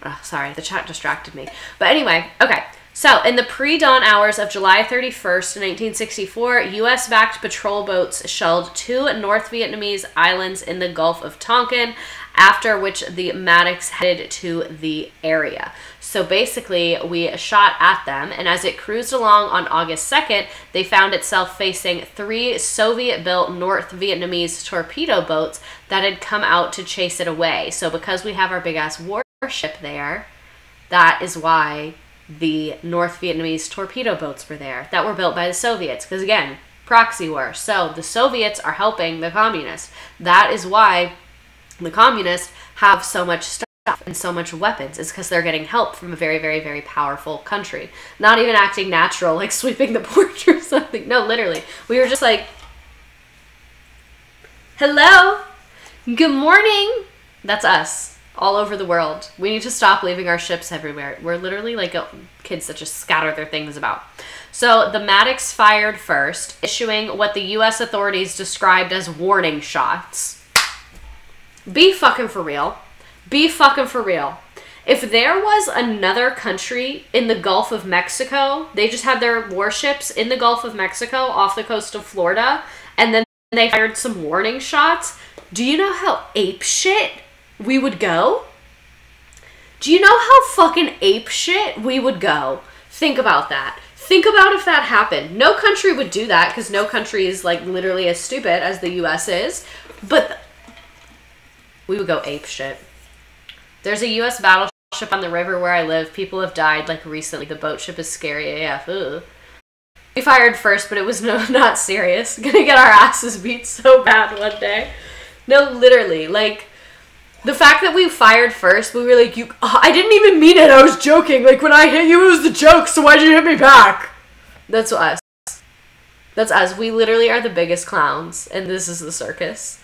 Oh, sorry, the chat distracted me. But anyway, okay. So, in the pre-dawn hours of July 31st, 1964, U.S.-backed patrol boats shelled 2 North Vietnamese islands in the Gulf of Tonkin, after which the Maddox headed to the area. So basically, we shot at them, and as it cruised along on August 2nd, they found itself facing 3 Soviet-built North Vietnamese torpedo boats that had come out to chase it away. So because we have our big-ass warship there, that is why the North Vietnamese torpedo boats were there that were built by the Soviets. Because again, proxy war. So the Soviets are helping the communists. That is why the communists have so much stuff and so much weapons. It's because they're getting help from a very, very, very powerful country. Not even acting natural, like sweeping the porch or something. No, literally. We were just like, hello, good morning. That's us. All over the world. We need to stop leaving our ships everywhere. We're literally like kids that just scatter their things about. So the Maddox fired first, issuing what the U.S. authorities described as warning shots. Be fucking for real. Be fucking for real. If there was another country in the Gulf of Mexico, they just had their warships in the Gulf of Mexico off the coast of Florida, and then they fired some warning shots, do you know how apeshit we would go? Do you know how fucking apeshit we would go? Think about that. Think about if that happened. No country would do that because no country is like literally as stupid as the US is, but we would go apeshit. There's a US battleship on the river where I live. People have died like recently. The boat ship is scary AF. Ugh. We fired first, but it was not serious. Gonna get our asses beat so bad one day. No, literally, like, the fact that we fired first, we were like, I didn't even mean it, I was joking. Like, when I hit you, it was the joke, so why'd you hit me back? That's us. That's us. We literally are the biggest clowns, and this is the circus.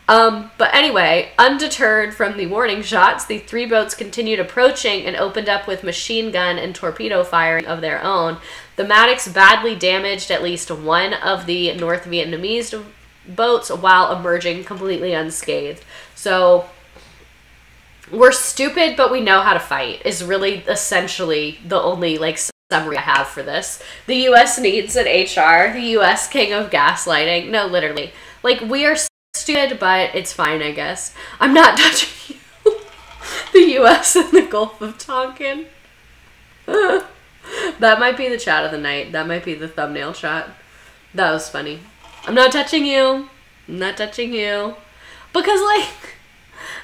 But anyway, undeterred from the warning shots, the 3 boats continued approaching and opened up with machine gun and torpedo firing of their own. The Maddox badly damaged at least one of the North Vietnamese boats while emerging completely unscathed. So we're stupid, but we know how to fight is really essentially the only like summary I have for this. The U.S. needs an HR, the U.S. king of gaslighting. No, literally. Like, we are stupid, but it's fine, I guess. I'm not touching you. The U.S. and the Gulf of Tonkin. That might be the chat of the night. That might be the thumbnail shot. That was funny. I'm not touching you. I'm not touching you. Because, like,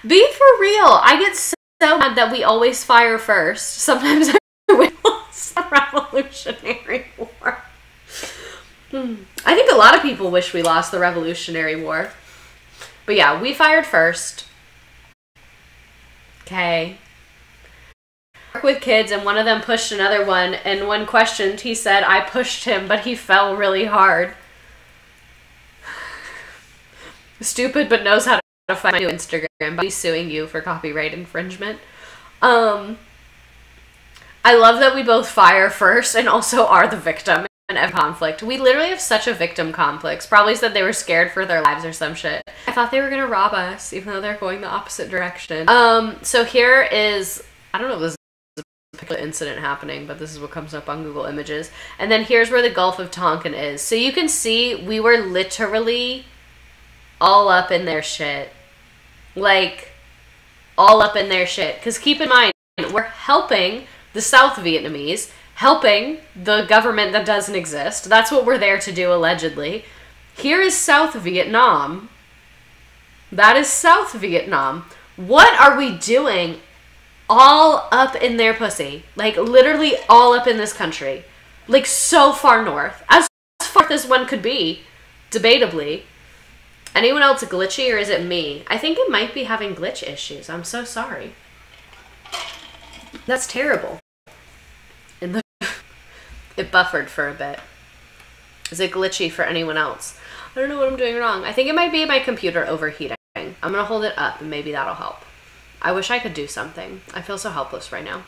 be for real. I get so mad that we always fire first. Sometimes we lost the Revolutionary War. I think a lot of people wish we lost the Revolutionary War. But yeah, we fired first. Okay. Work with kids, and one of them pushed another one, and when questioned, he said, I pushed him, but he fell really hard. Stupid, but knows how to find my new Instagram. I'll be suing you for copyright infringement. I love that we both fire first and also are the victim in every conflict. We literally have such a victim complex. Probably said they were scared for their lives or some shit. I thought they were gonna rob us, even though they're going the opposite direction. So here is, I don't know if this is a particular incident happening, but this is what comes up on Google Images. And then here's where the Gulf of Tonkin is. So you can see we were literally all up in their shit. Like, all up in their shit. Because keep in mind, we're helping the South Vietnamese, helping the government that doesn't exist. That's what we're there to do, allegedly. Here is South Vietnam. That is South Vietnam. What are we doing all up in their pussy? Like, literally all up in this country. Like, so far north. As far north as one could be, debatably. Anyone else glitchy, or is it me? I think it might be having glitch issues. I'm so sorry. That's terrible. It buffered for a bit. Is it glitchy for anyone else? I don't know what I'm doing wrong. I think it might be my computer overheating. I'm gonna hold it up and maybe that'll help. I wish I could do something. I feel so helpless right now.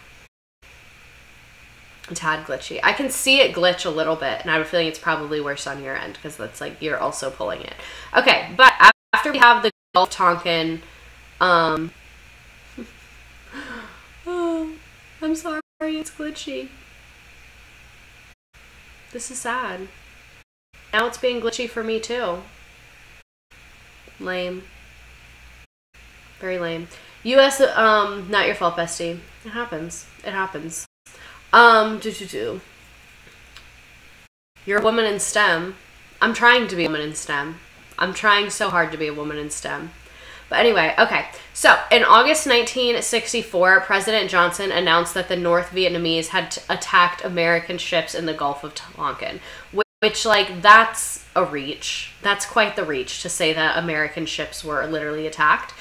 A tad glitchy. I can see it glitch a little bit, and I have a feeling it's probably worse on your end because that's like you're also pulling it. Okay, but after we have the Gulf Tonkin, oh, I'm sorry, it's glitchy. This is sad. Now it's being glitchy for me too. Lame. Very lame. US, not your fault, bestie. It happens. It happens. You're a woman in STEM. I'm trying to be a woman in STEM. I'm trying so hard to be a woman in STEM. But anyway, okay. So, in August 1964, President Johnson announced that the North Vietnamese had attacked American ships in the Gulf of Tonkin. Which, like, that's a reach. That's quite the reach to say that American ships were literally attacked.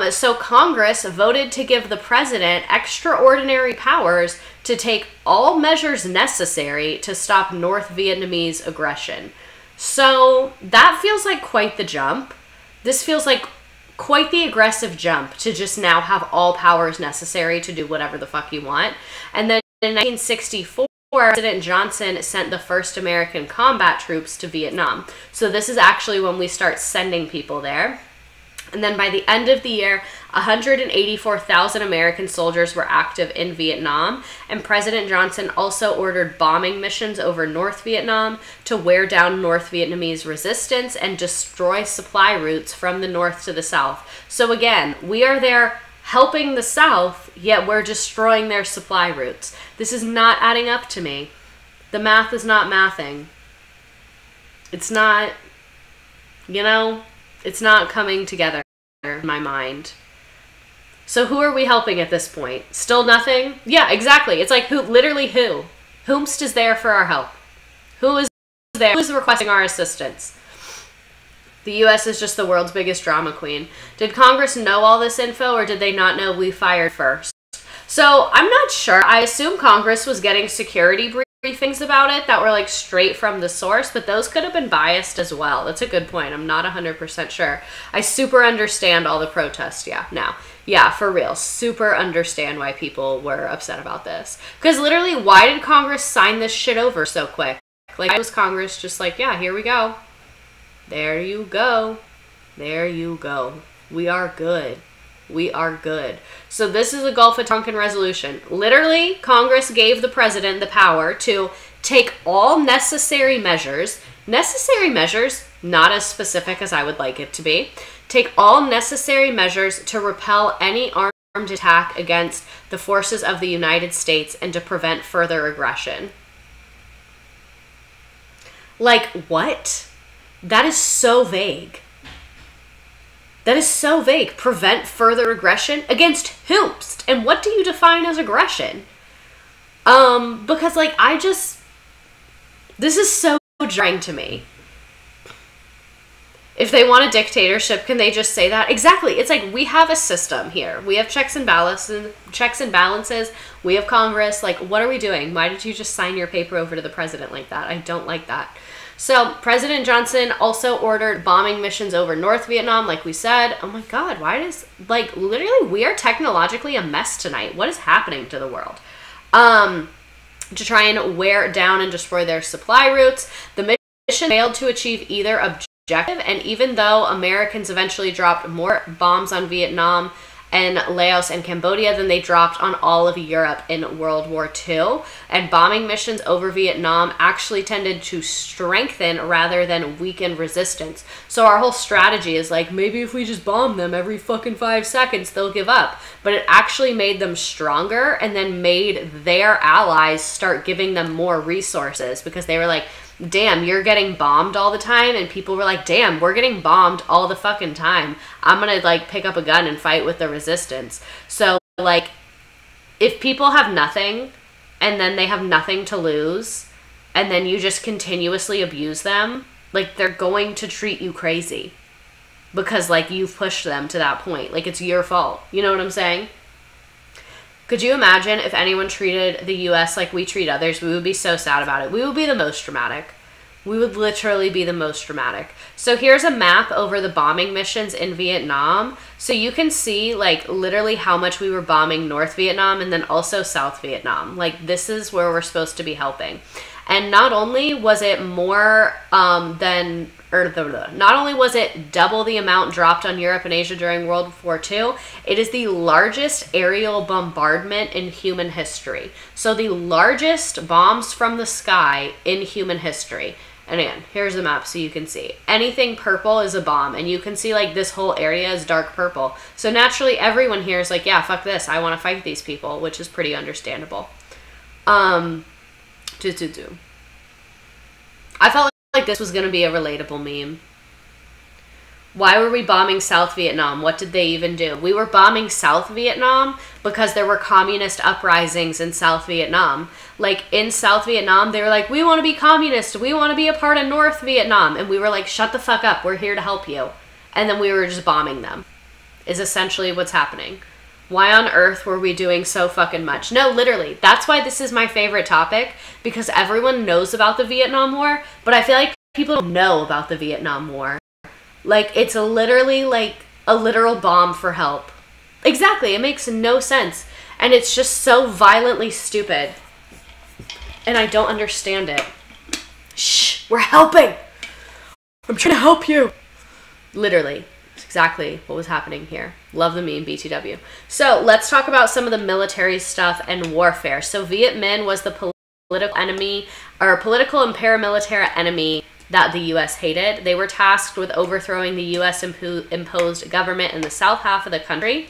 So Congress voted to give the president extraordinary powers to take all measures necessary to stop North Vietnamese aggression. So that feels like quite the jump. This feels like quite the aggressive jump to just now have all powers necessary to do whatever the fuck you want. And then in 1964, President Johnson sent the first American combat troops to Vietnam. So this is actually when we start sending people there. And then by the end of the year, 184,000 American soldiers were active in Vietnam, and President Johnson also ordered bombing missions over North Vietnam to wear down North Vietnamese resistance and destroy supply routes from the north to the south. So again, we are there helping the South, yet we're destroying their supply routes. This is not adding up to me. The math is not mathing. It's not, you know, it's not coming together in my mind. So who are we helping at this point? Still nothing? Yeah, exactly. It's like who? Literally who? Whomst is there for our help? Who is there? Who is requesting our assistance? The U.S. is just the world's biggest drama queen. Did Congress know all this info, or did they not know we fired first? So I'm not sure. I assume Congress was getting security briefings about it that were like straight from the source, but those could have been biased as well. That's a good point. I'm not 100% sure. I super understand all the protests. Yeah, for real. Super understand why people were upset about this. Because literally, why did Congress sign this shit over so quick? Like, why was Congress just like, yeah, here we go. There you go. There you go. We are good. We are good. So this is a Gulf of Tonkin resolution. Literally, Congress gave the president the power to take all necessary measures, not as specific as I would like it to be, take all necessary measures to repel any armed attack against the forces of the United States and to prevent further aggression. Like, what? That is so vague. That is so vague. Prevent further aggression? Against whomst? And what do you define as aggression? Because, like, this is so jarring to me. If they want a dictatorship, can they just say that? Exactly. It's like, we have a system here. We have checks and balances. We have Congress. Like, what are we doing? Why did you just sign your paper over to the president like that? I don't like that. So President Johnson also ordered bombing missions over North Vietnam, like we said. Oh my God, why does, like, literally, we are technologically a mess tonight. What is happening to the world? To try and wear down and destroy their supply routes. The mission failed to achieve either objective, and even though Americans eventually dropped more bombs on Vietnam and Laos and Cambodia than they dropped on all of Europe in World War II. And bombing missions over Vietnam actually tended to strengthen rather than weaken resistance. So our whole strategy is like, maybe if we just bomb them every fucking 5 seconds, they'll give up. But it actually made them stronger and then made their allies start giving them more resources because they were like, damn, you're getting bombed all the time. And people were like, damn, we're getting bombed all the fucking time. I'm gonna like pick up a gun and fight with the resistance. So like, if people have nothing and then they have nothing to lose and then you just continuously abuse them, like, they're going to treat you crazy because, like, you've pushed them to that point. Like, it's your fault. You know what I'm saying? Could you imagine if anyone treated the U.S. like we treat others? We would be so sad about it. We would be the most dramatic. We would literally be the most dramatic. So here's a map over the bombing missions in Vietnam. So you can see, like, literally how much we were bombing North Vietnam and then also South Vietnam. Like, this is where we're supposed to be helping. And not only was it more not only was it double the amount dropped on Europe and Asia during World War II, it is the largest aerial bombardment in human history. So the largest bombs from the sky in human history. And again, here's the map so you can see. Anything purple is a bomb, and you can see, like, this whole area is dark purple. So naturally, everyone here is like, yeah, fuck this. I want to fight these people, which is pretty understandable. I felt like this was going to be a relatable meme. Why were we bombing South Vietnam? What did they even do? We were bombing South Vietnam because there were communist uprisings in South Vietnam. Like, in South Vietnam, they were like, we want to be communist. We want to be a part of North Vietnam. And we were like, shut the fuck up. We're here to help you. And then we were just bombing them, is essentially what's happening. Why on earth were we doing so fucking much? No, literally. That's why this is my favorite topic, because everyone knows about the Vietnam War, but I feel like people don't know about the Vietnam War. Like, it's literally like a literal bomb for help. Exactly. It makes no sense. And it's just so violently stupid. And I don't understand it. Shh, we're helping. I'm trying to help you. Literally. Exactly what was happening here. Love the meme, BTW. So let's talk about some of the military stuff and warfare. So Viet Minh was the political enemy, or political and paramilitary enemy that the U.S. hated. They were tasked with overthrowing the U.S. imposed government in the south half of the country.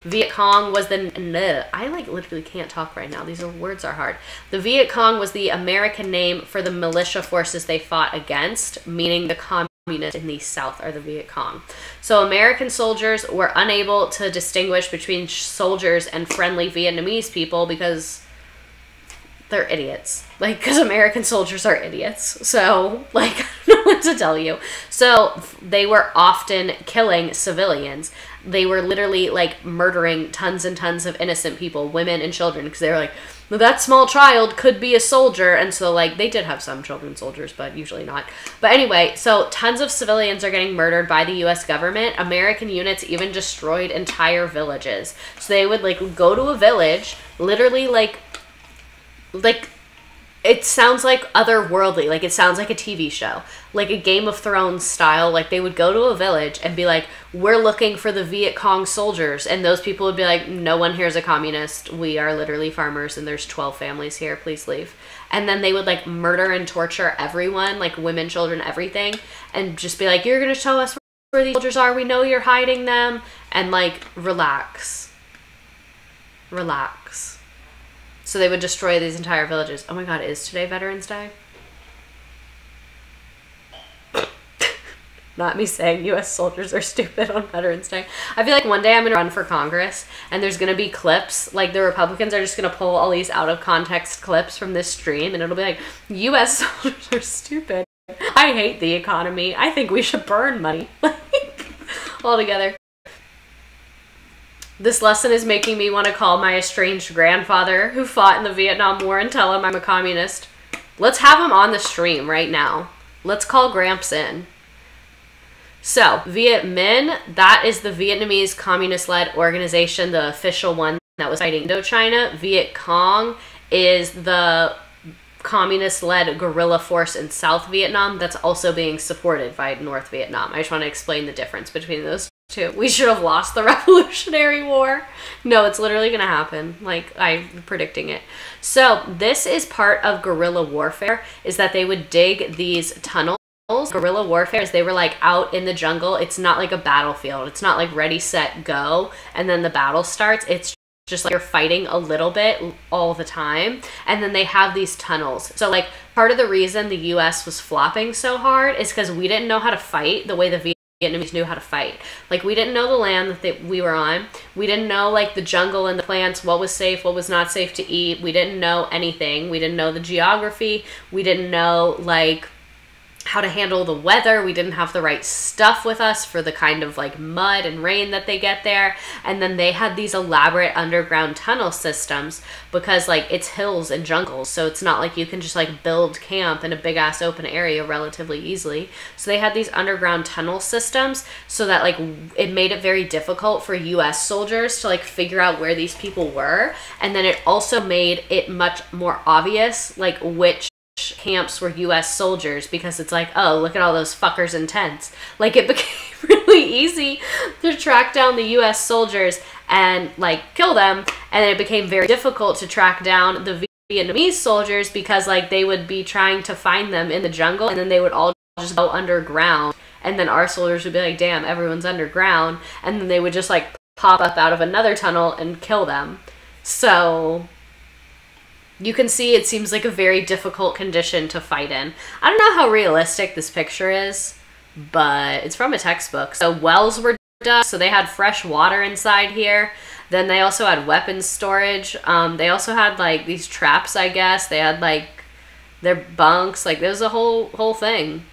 Viet Cong was I like literally can't talk right now. These words are hard. The Viet Cong was the American name for the militia forces they fought against, meaning the communists in the South are the Viet Cong. So American soldiers were unable to distinguish between soldiers and friendly Vietnamese people because they're idiots. Like, because American soldiers are idiots. So, like, I don't know what to tell you. So they were often killing civilians. They were literally, like, murdering tons and tons of innocent people, women and children, because they were like, well, that small child could be a soldier. And so, like, they did have some children soldiers, but usually not. But anyway, so tons of civilians are getting murdered by the U.S. government. American units even destroyed entire villages. So they would, like, go to a village, literally, like, it sounds like otherworldly. Like, it sounds like a TV show. Like a Game of Thrones style. Like, they would go to a village and be like, we're looking for the Viet Cong soldiers. And those people would be like, no one here is a communist. We are literally farmers and there's 12 families here. Please leave. And then they would, like, murder and torture everyone. Like, women, children, everything. And just be like, you're going to tell us where these soldiers are. We know you're hiding them. And, like, relax. Relax. So they would destroy these entire villages. Oh my god, is today Veterans Day? Not me saying U.S. soldiers are stupid on Veterans Day. I feel like one day I'm going to run for Congress and there's going to be clips. Like, the Republicans are just going to pull all these out of context clips from this stream and it'll be like, U.S. soldiers are stupid. I hate the economy. I think we should burn money. Like, all together. This lesson is making me want to call my estranged grandfather who fought in the Vietnam War and tell him I'm a communist. Let's have him on the stream right now. Let's call Gramps in. So, Viet Minh, that is the Vietnamese communist-led organization, the official one that was fighting Indochina. Viet Cong is the communist-led guerrilla force in South Vietnam that's also being supported by North Vietnam. I just want to explain the difference between those two. We should have lost the Revolutionary War. No, it's literally going to happen. Like, I'm predicting it. So this is part of guerrilla warfare, is that they would dig these tunnels. Guerrilla warfare is they were, like, out in the jungle. It's not like a battlefield. It's not like ready, set, go, and then the battle starts. It's just like you're fighting a little bit all the time. And then they have these tunnels. So, like, part of the reason the U.S. was flopping so hard is because we didn't know how to fight the way the Vietnamese knew how to fight. Like, we didn't know the land that we were on. We didn't know, like, the jungle and the plants, what was safe, what was not safe to eat. We didn't know anything. We didn't know the geography. We didn't know, like, how to handle the weather. We didn't have the right stuff with us for the kind of like mud and rain that they get there. And then they had these elaborate underground tunnel systems because like it's hills and jungles, so it's not like you can just like build camp in a big ass open area relatively easily. So they had these underground tunnel systems so that like it made it very difficult for US soldiers to like figure out where these people were. And then it also made it much more obvious like which camps were US soldiers, because it's like, oh, look at all those fuckers in tents. Like, it became really easy to track down the US soldiers and like kill them, and then it became very difficult to track down the Vietnamese soldiers because like they would be trying to find them in the jungle, and then they would all just go underground, and then our soldiers would be like, damn, everyone's underground, and then they would just like pop up out of another tunnel and kill them. So you can see it seems like a very difficult condition to fight in. I don't know how realistic this picture is, but it's from a textbook. So wells were dug, so they had fresh water inside here. Then they also had weapons storage. They also had like these traps, I guess. They had like their bunks. Like there's a whole thing.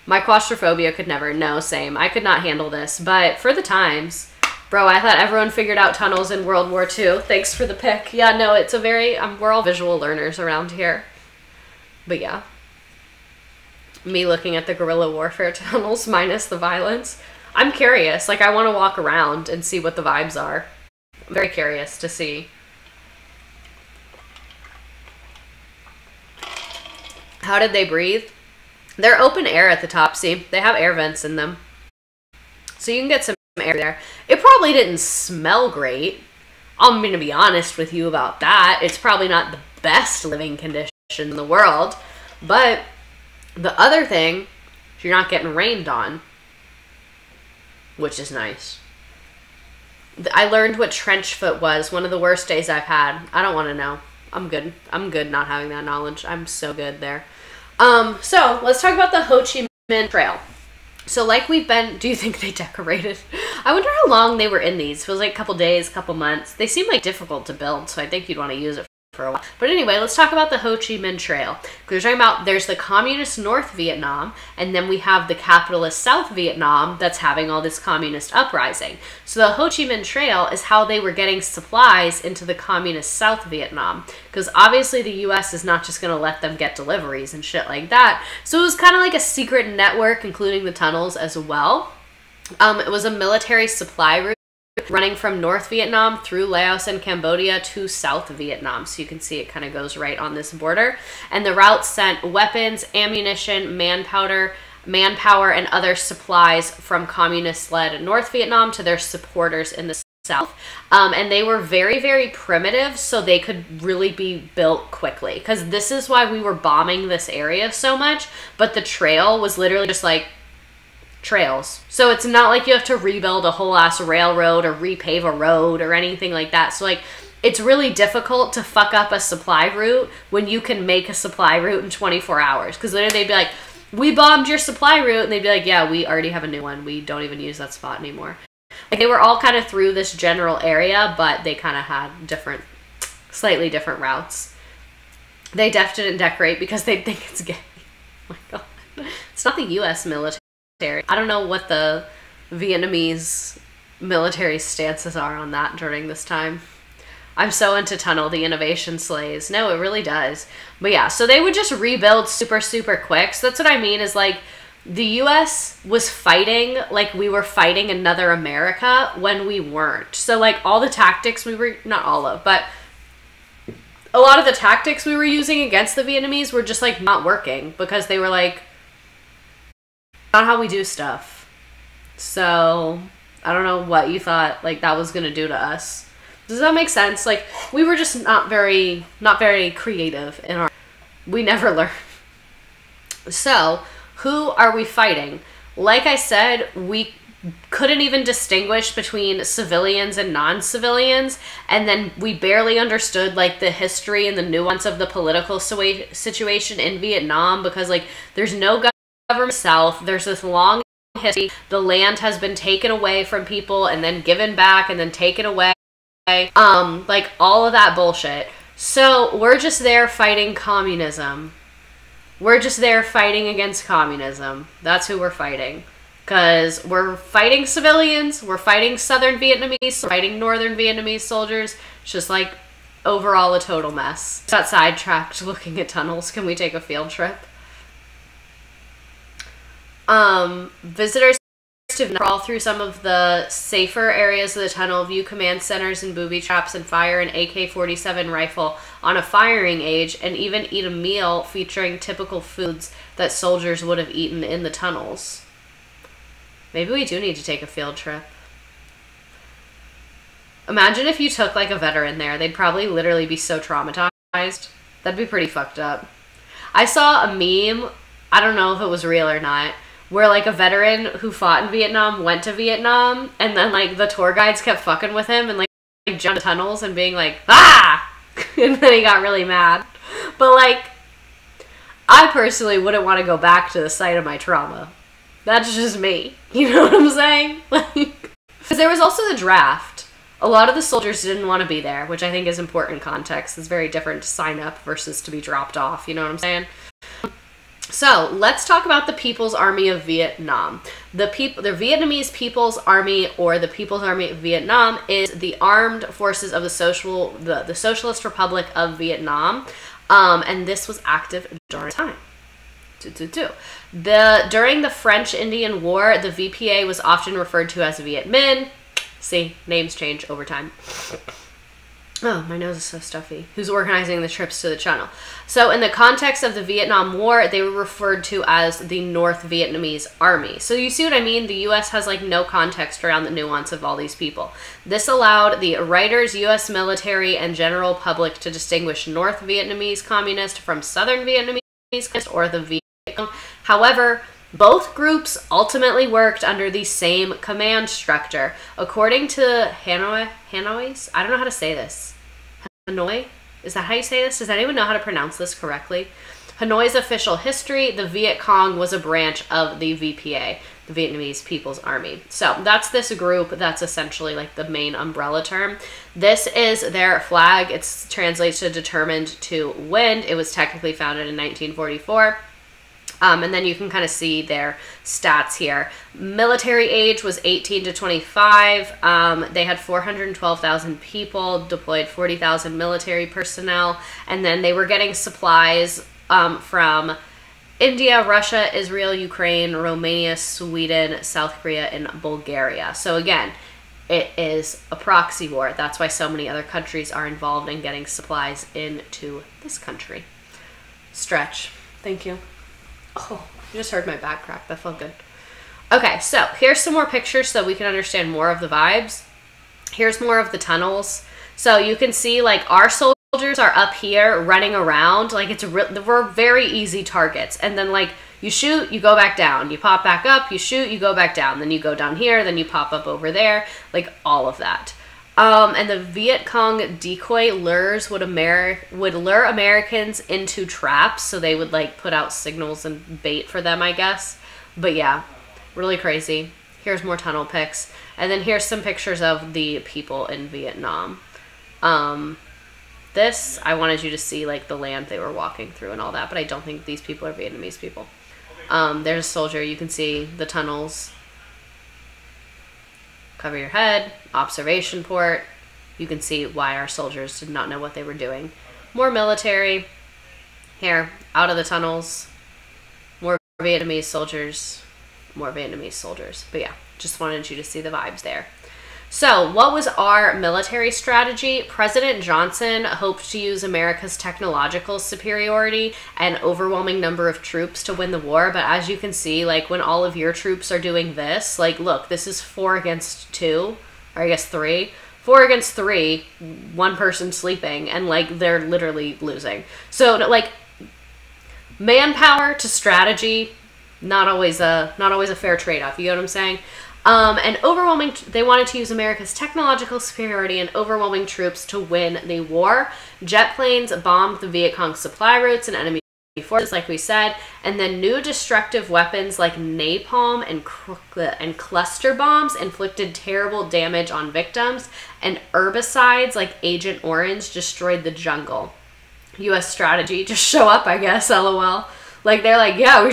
My claustrophobia could never. No, same. I could not handle this. But for the times, bro, I thought everyone figured out tunnels in World War II. Thanks for the pick. Yeah, no, it's a very, we're all visual learners around here. But yeah. Me looking at the guerrilla warfare tunnels minus the violence. I'm curious. Like, I want to walk around and see what the vibes are. I'm very curious to see. How did they breathe? They're open air at the top, see? They have air vents in them. So you can get some air there. It probably didn't smell great. I'm going to be honest with you about that. It's probably not the best living condition in the world. But the other thing, you're not getting rained on, which is nice. I learned what trench foot was. One of the worst days I've had. I don't want to know. I'm good. I'm good not having that knowledge. I'm so good there. So let's talk about the Ho Chi Minh Trail. So like we've been, do you think they decorated? I wonder how long they were in these. It was like a couple days, couple months. They seem like difficult to build, so I think you'd want to use it for a while. But anyway, let's talk about the Ho Chi Minh Trail. Because we're talking about, there's the communist North Vietnam, and then we have the capitalist South Vietnam that's having all this communist uprising. So the Ho Chi Minh Trail is how they were getting supplies into the communist South Vietnam. Because obviously the US is not just going to let them get deliveries and shit like that. So it was kind of like a secret network, including the tunnels as well. It was a military supply route running from North Vietnam through Laos and Cambodia to South Vietnam. So you can see it kind of goes right on this border. And the route sent weapons, ammunition, manpower, and other supplies from communist-led North Vietnam to their supporters in the South. And they were very, very primitive, so they could really be built quickly. Because this is why we were bombing this area so much. But the trail was literally just like trails. So it's not like you have to rebuild a whole ass railroad or repave a road or anything like that. So like it's really difficult to fuck up a supply route when you can make a supply route in 24 hours. Because literally they'd be like, we bombed your supply route, and they'd be like, yeah, we already have a new one. We don't even use that spot anymore. Like they were all kind of through this general area, but they kind of had different, slightly different routes. They didn't decorate because they think it's gay. Oh my god. It's not the US military. I don't know what the Vietnamese military stances are on that during this time. I'm so into Tunnel, the innovation slays. No, it really does. But yeah, so they would just rebuild super, super quick. So that's what I mean is like the US was fighting like we were fighting another America when we weren't. So like all the tactics we were, not all of, but a lot of the tactics we were using against the Vietnamese were just like not working because they were like, not how we do stuff. So I don't know what you thought like that was gonna do to us. Does that make sense? Like we were just not very creative in our, we never learned. So who are we fighting? Like I said, we couldn't even distinguish between civilians and non-civilians, and then we barely understood like the history and the nuance of the political situation in Vietnam because like there's no government south. There's this long history. The land has been taken away from people and then given back and then taken away. Like all of that bullshit. So we're just there fighting communism. We're just there fighting against communism. That's who we're fighting. Because we're fighting civilians, we're fighting Southern Vietnamese, we're fighting Northern Vietnamese soldiers. It's just like overall a total mess. Got sidetracked looking at tunnels. Can we take a field trip? Visitors to crawl through some of the safer areas of the tunnel, view command centers and booby traps, and fire an AK-47 rifle on a firing age, and even eat a meal featuring typical foods that soldiers would have eaten in the tunnels. Maybe we do need to take a field trip. Imagine if you took like a veteran there. They'd probably literally be so traumatized. That'd be pretty fucked up. I saw a meme, I don't know if it was real or not, where like a veteran who fought in Vietnam went to Vietnam, and then like the tour guides kept fucking with him and like jumped tunnels and being like, ah! And then he got really mad. But like, I personally wouldn't want to go back to the site of my trauma. That's just me. You know what I'm saying? Because there was also the draft. A lot of the soldiers didn't want to be there, which I think is important context. It's very different to sign up versus to be dropped off. You know what I'm saying? So let's talk about the People's Army of Vietnam. The Vietnamese People's Army, or the People's Army of Vietnam, is the armed forces of the Socialist Republic of Vietnam, and this was active during time. During the French Indian War, the VPA was often referred to as Viet Minh. See, names change over time. Oh, my nose is so stuffy. Who's organizing the trips to the channel? So in the context of the Vietnam War, they were referred to as the North Vietnamese Army. So you see what I mean? The U.S. has like no context around the nuance of all these people. This allowed the writers, U.S. military, and general public to distinguish North Vietnamese communist from Southern Vietnamese communist, or the Viet Cong. However, both groups ultimately worked under the same command structure. According to Hanoi's, I don't know how to say this. Hanoi? Is that how you say this? Does anyone know how to pronounce this correctly? Hanoi's official history, the Viet Cong was a branch of the VPA, the Vietnamese People's Army. So that's this group. That's essentially like the main umbrella term. This is their flag. It's translates to determined to win. It was technically founded in 1944. And then you can kind of see their stats here. Military age was 18 to 25. They had 412,000 people, deployed 40,000 military personnel, and then they were getting supplies from India, Russia, Israel, Ukraine, Romania, Sweden, South Korea, and Bulgaria. So again, it is a proxy war. That's why so many other countries are involved in getting supplies into this country. Stretch. Thank you. Oh, you just heard my back crack. That felt good. Okay, so here's some more pictures so we can understand more of the vibes. Here's more of the tunnels. So you can see like our soldiers are up here running around. Like we're very easy targets. And then like you shoot, you go back down. You pop back up, you shoot, you go back down. Then you go down here, then you pop up over there. Like all of that. And the Viet Cong decoy lures would lure Americans into traps, so they would like put out signals and bait for them, I guess. But yeah, really crazy. Here's more tunnel pics, and then here's some pictures of the people in Vietnam. This, I wanted you to see like the land they were walking through and all that, but I don't think these people are Vietnamese people. There's a soldier. You can see the tunnels. Cover your head, observation port. You can see why our soldiers did not know what they were doing. More military. Here, out of the tunnels. More Vietnamese soldiers. More Vietnamese soldiers. But yeah, just wanted you to see the vibes there. So, what was our military strategy? President Johnson hoped to use America's technological superiority and overwhelming number of troops to win the war, but as you can see, like, when all of your troops are doing this, like, look, this is 4 against 2, or I guess 3. 4 against 3, one person sleeping, and, like, they're literally losing. So, like, manpower to strategy, not always a fair trade-off, you know what I'm saying? They wanted to use America's technological superiority and overwhelming troops to win the war. Jet planes bombed the Viet Cong supply routes and enemy forces, like we said, and then new destructive weapons like napalm and cluster bombs inflicted terrible damage on victims, and herbicides like Agent Orange destroyed the jungle. U.S. strategy, just show up, I guess, LOL. Like, they're like, yeah,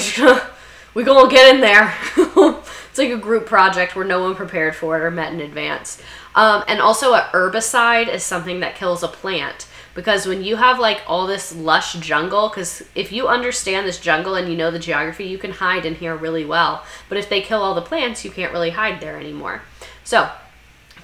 we gonna get in there. It's like a group project where no one prepared for it or met in advance. And also, a herbicide is something that kills a plant. Because when you have like all this lush jungle, because if you understand this jungle and you know the geography, you can hide in here really well. But if they kill all the plants, you can't really hide there anymore. So,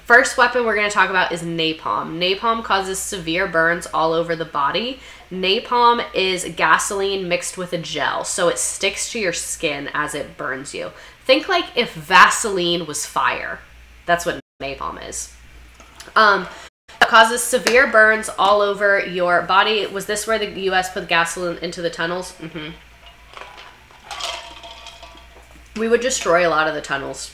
first weapon we're going to talk about is napalm. Napalm causes severe burns all over the body. Napalm is gasoline mixed with a gel, so it sticks to your skin as it burns you. Think like if Vaseline was fire. That's what napalm is. It causes severe burns all over your body. Was this where the U.S. put gasoline into the tunnels? Mm-hmm. We would destroy a lot of the tunnels.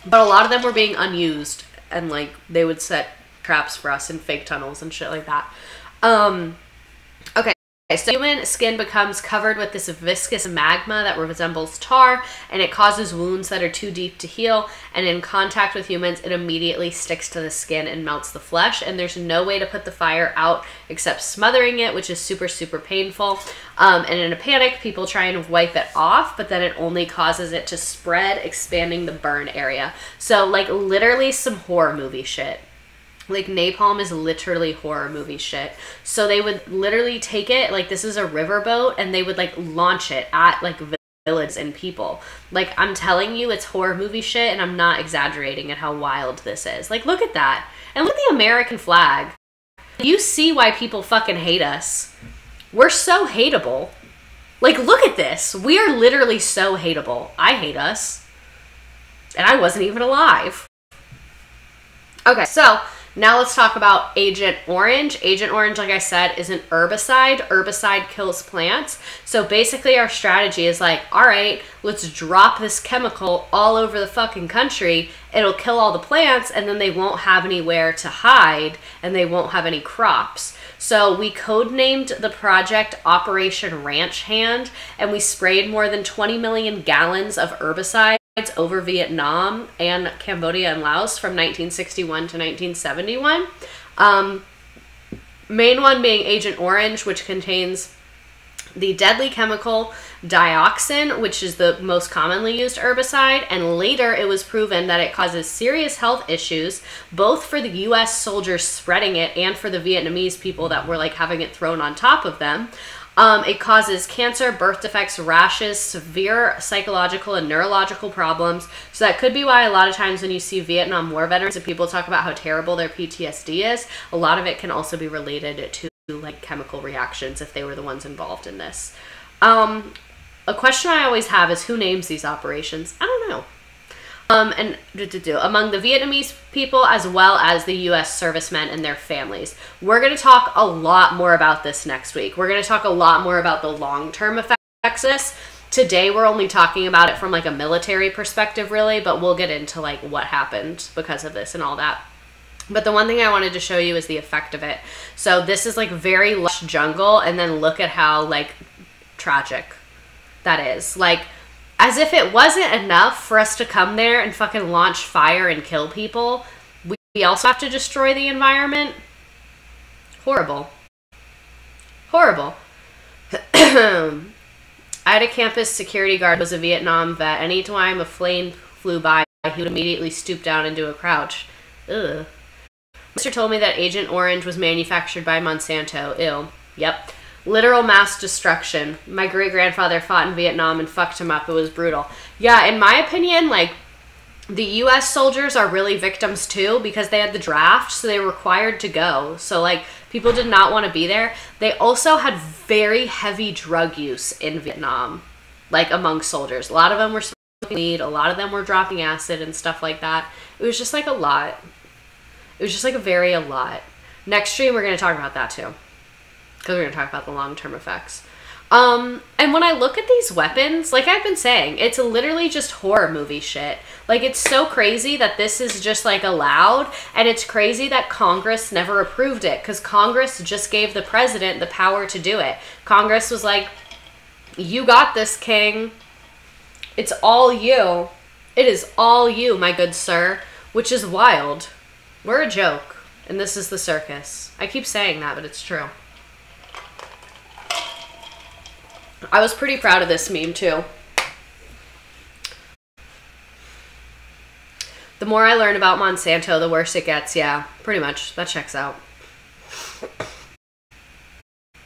But a lot of them were being unused. And, like, they would set traps for us in fake tunnels and shit like that. Okay, so human skin becomes covered with this viscous magma that resembles tar, and it causes wounds that are too deep to heal, and in contact with humans, it immediately sticks to the skin and melts the flesh, and there's no way to put the fire out except smothering it, which is super, super painful. And in a panic, people try and wipe it off, but then it only causes it to spread, expanding the burn area. So, like, literally some horror movie shit. Like, napalm is literally horror movie shit. So they would literally take it, like, this is a riverboat, and they would, like, launch it at, like, villages and people. Like, I'm telling you, it's horror movie shit, and I'm not exaggerating at how wild this is. Like, look at that. And look at the American flag. You see why people fucking hate us. We're so hateable. Like, look at this. We are literally so hateable. I hate us. And I wasn't even alive. Okay, so now let's talk about Agent Orange. Agent Orange, like I said, is an herbicide. Herbicide kills plants. So basically our strategy is like, all right, let's drop this chemical all over the fucking country. It'll kill all the plants, and then they won't have anywhere to hide, and they won't have any crops. So we codenamed the project Operation Ranch Hand, and we sprayed more than 20 million gallons of herbicide over Vietnam and Cambodia and Laos from 1961 to 1971. Main one being Agent Orange, which contains the deadly chemical dioxin, which is the most commonly used herbicide, and later it was proven that it causes serious health issues, both for the US soldiers spreading it and for the Vietnamese people that were like having it thrown on top of them. It causes cancer, birth defects, rashes, severe psychological and neurological problems. So that could be why a lot of times when you see Vietnam War veterans and people talk about how terrible their PTSD is, a lot of it can also be related to like chemical reactions if they were the ones involved in this. A question I always have is who names these operations? I don't know. Among the Vietnamese people as well as the U.S. servicemen and their families. We're going to talk a lot more about this next week. We're going to talk a lot more about the long-term effects of this. Today we're only talking about it from like a military perspective really, but we'll get into like what happened because of this and all that. But the one thing I wanted to show you is the effect of it. So this is like very lush jungle, and then look at how like tragic that is. Like, as if it wasn't enough for us to come there and fucking launch fire and kill people, we also have to destroy the environment. Horrible. Horrible. I had a campus security guard who was a Vietnam vet. Anytime a plane flew by, he would immediately stoop down and do a crouch. Ugh. Mr. told me that Agent Orange was manufactured by Monsanto. Ew. Yep. Literal mass destruction. My great-grandfather fought in Vietnam and fucked him up. It was brutal. Yeah, in my opinion, like, the U.S. soldiers are really victims too because they had the draft, so they were required to go. So, like, people did not want to be there. They also had very heavy drug use in Vietnam, like, among soldiers. A lot of them were smoking weed. A lot of them were dropping acid and stuff like that. It was just, like, a lot. It was just, like, a lot. Next stream, we're going to talk about that too, because we're going to talk about the long-term effects. And when I look at these weapons, like I've been saying, it's literally just horror movie shit. Like, it's so crazy that this is just, like, allowed, and it's crazy that Congress never approved it, because Congress just gave the president the power to do it. Congress was like, You got this, king. It's all you. It is all you, my good sir. Which is wild. We're a joke. And this is the circus. I keep saying that, but it's true. I was pretty proud of this meme, too. The more I learn about Monsanto, the worse it gets. Yeah, pretty much. That checks out.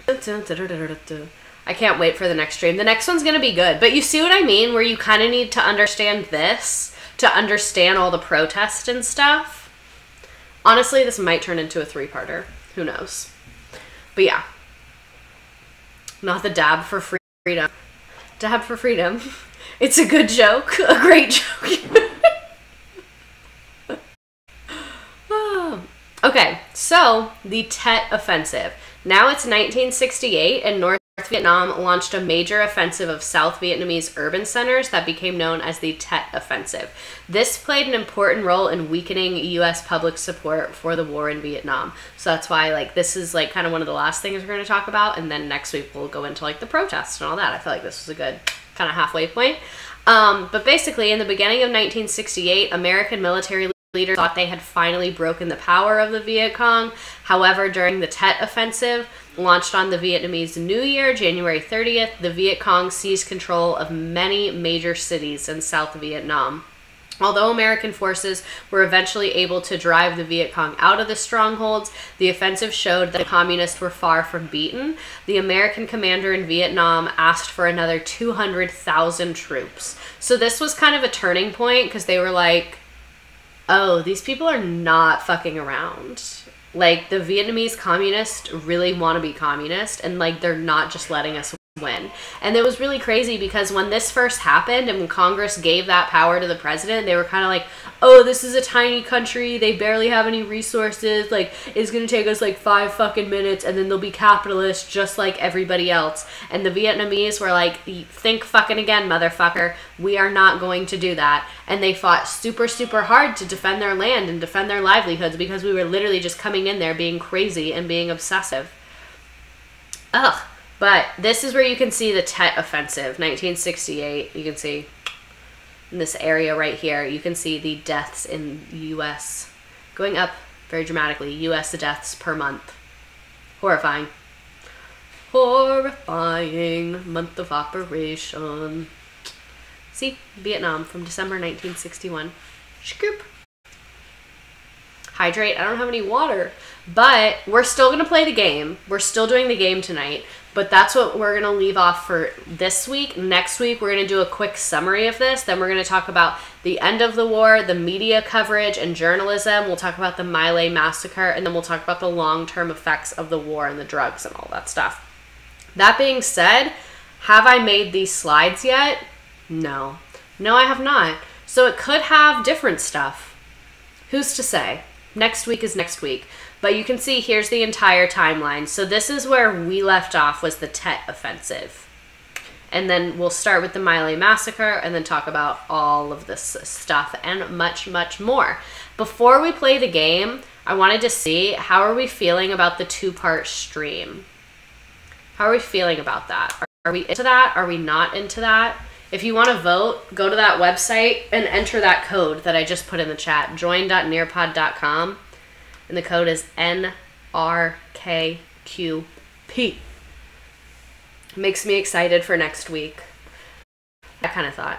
I can't wait for the next stream. The next one's going to be good. But you see what I mean? Where you kind of need to understand this to understand all the protests and stuff. Honestly, this might turn into a 3-parter. Who knows? But yeah. Not the dab for freedom. Dab for freedom. It's a good joke. A great joke. Okay, so the Tet Offensive. Now it's 1968, and North Vietnam launched a major offensive of South Vietnamese urban centers that became known as the Tet Offensive. This played an important role in weakening U.S. public support for the war in Vietnam. So that's why, like, this is, like, kind of one of the last things we're going to talk about, and then next week we'll go into, like, the protests and all that. I feel like this was a good kind of halfway point. But basically, in the beginning of 1968, American military leaders thought they had finally broken the power of the Viet Cong. However, during the Tet Offensive, launched on the Vietnamese New Year, January 30th, the Viet Cong seized control of many major cities in South Vietnam. Although American forces were eventually able to drive the Viet Cong out of the strongholds, the offensive showed that the communists were far from beaten. The American commander in Vietnam asked for another 200,000 troops. So this was kind of a turning point because they were like, oh, these people are not fucking around. Like, the Vietnamese communists really want to be communist, and, like, they're not just letting us win. And it was really crazy because when this first happened and when Congress gave that power to the president, they were kind of like, oh, this is a tiny country, they barely have any resources, like, it's gonna take us like 5 fucking minutes and then they'll be capitalist just like everybody else. And the Vietnamese were like, think fucking again, motherfucker, we are not going to do that. And they fought super, super hard to defend their land and defend their livelihoods because we were literally just coming in there being crazy and being obsessive. Ugh. But this is where you can see the Tet Offensive, 1968. You can see in this area right here, you can see the deaths in the U.S. going up very dramatically. U.S. deaths per month. Horrifying. Horrifying month of operation. See, Vietnam from December 1961. Scoop. Hydrate. I don't have any water. But we're still going to play the game. We're still doing the game tonight. But that's what we're going to leave off for this week. Next week, we're going to do a quick summary of this. Then we're going to talk about the end of the war, the media coverage, and journalism. We'll talk about the My Lai massacre, and then we'll talk about the long-term effects of the war and the drugs and all that stuff. That being said, have I made these slides yet? No. No, I have not. So it could have different stuff. Who's to say? Next week is next week. But you can see here's the entire timeline. So this is where we left off, was the Tet Offensive. And then we'll start with the My Lai massacre and then talk about all of this stuff and much, much more. Before we play the game, I wanted to see, how are we feeling about the 2-part stream? How are we feeling about that? Are we into that? Are we not into that? If you want to vote, go to that website and enter that code that I just put in the chat, join.nearpod.com. And the code is NRKQP. Makes me excited for next week. That kind of thought.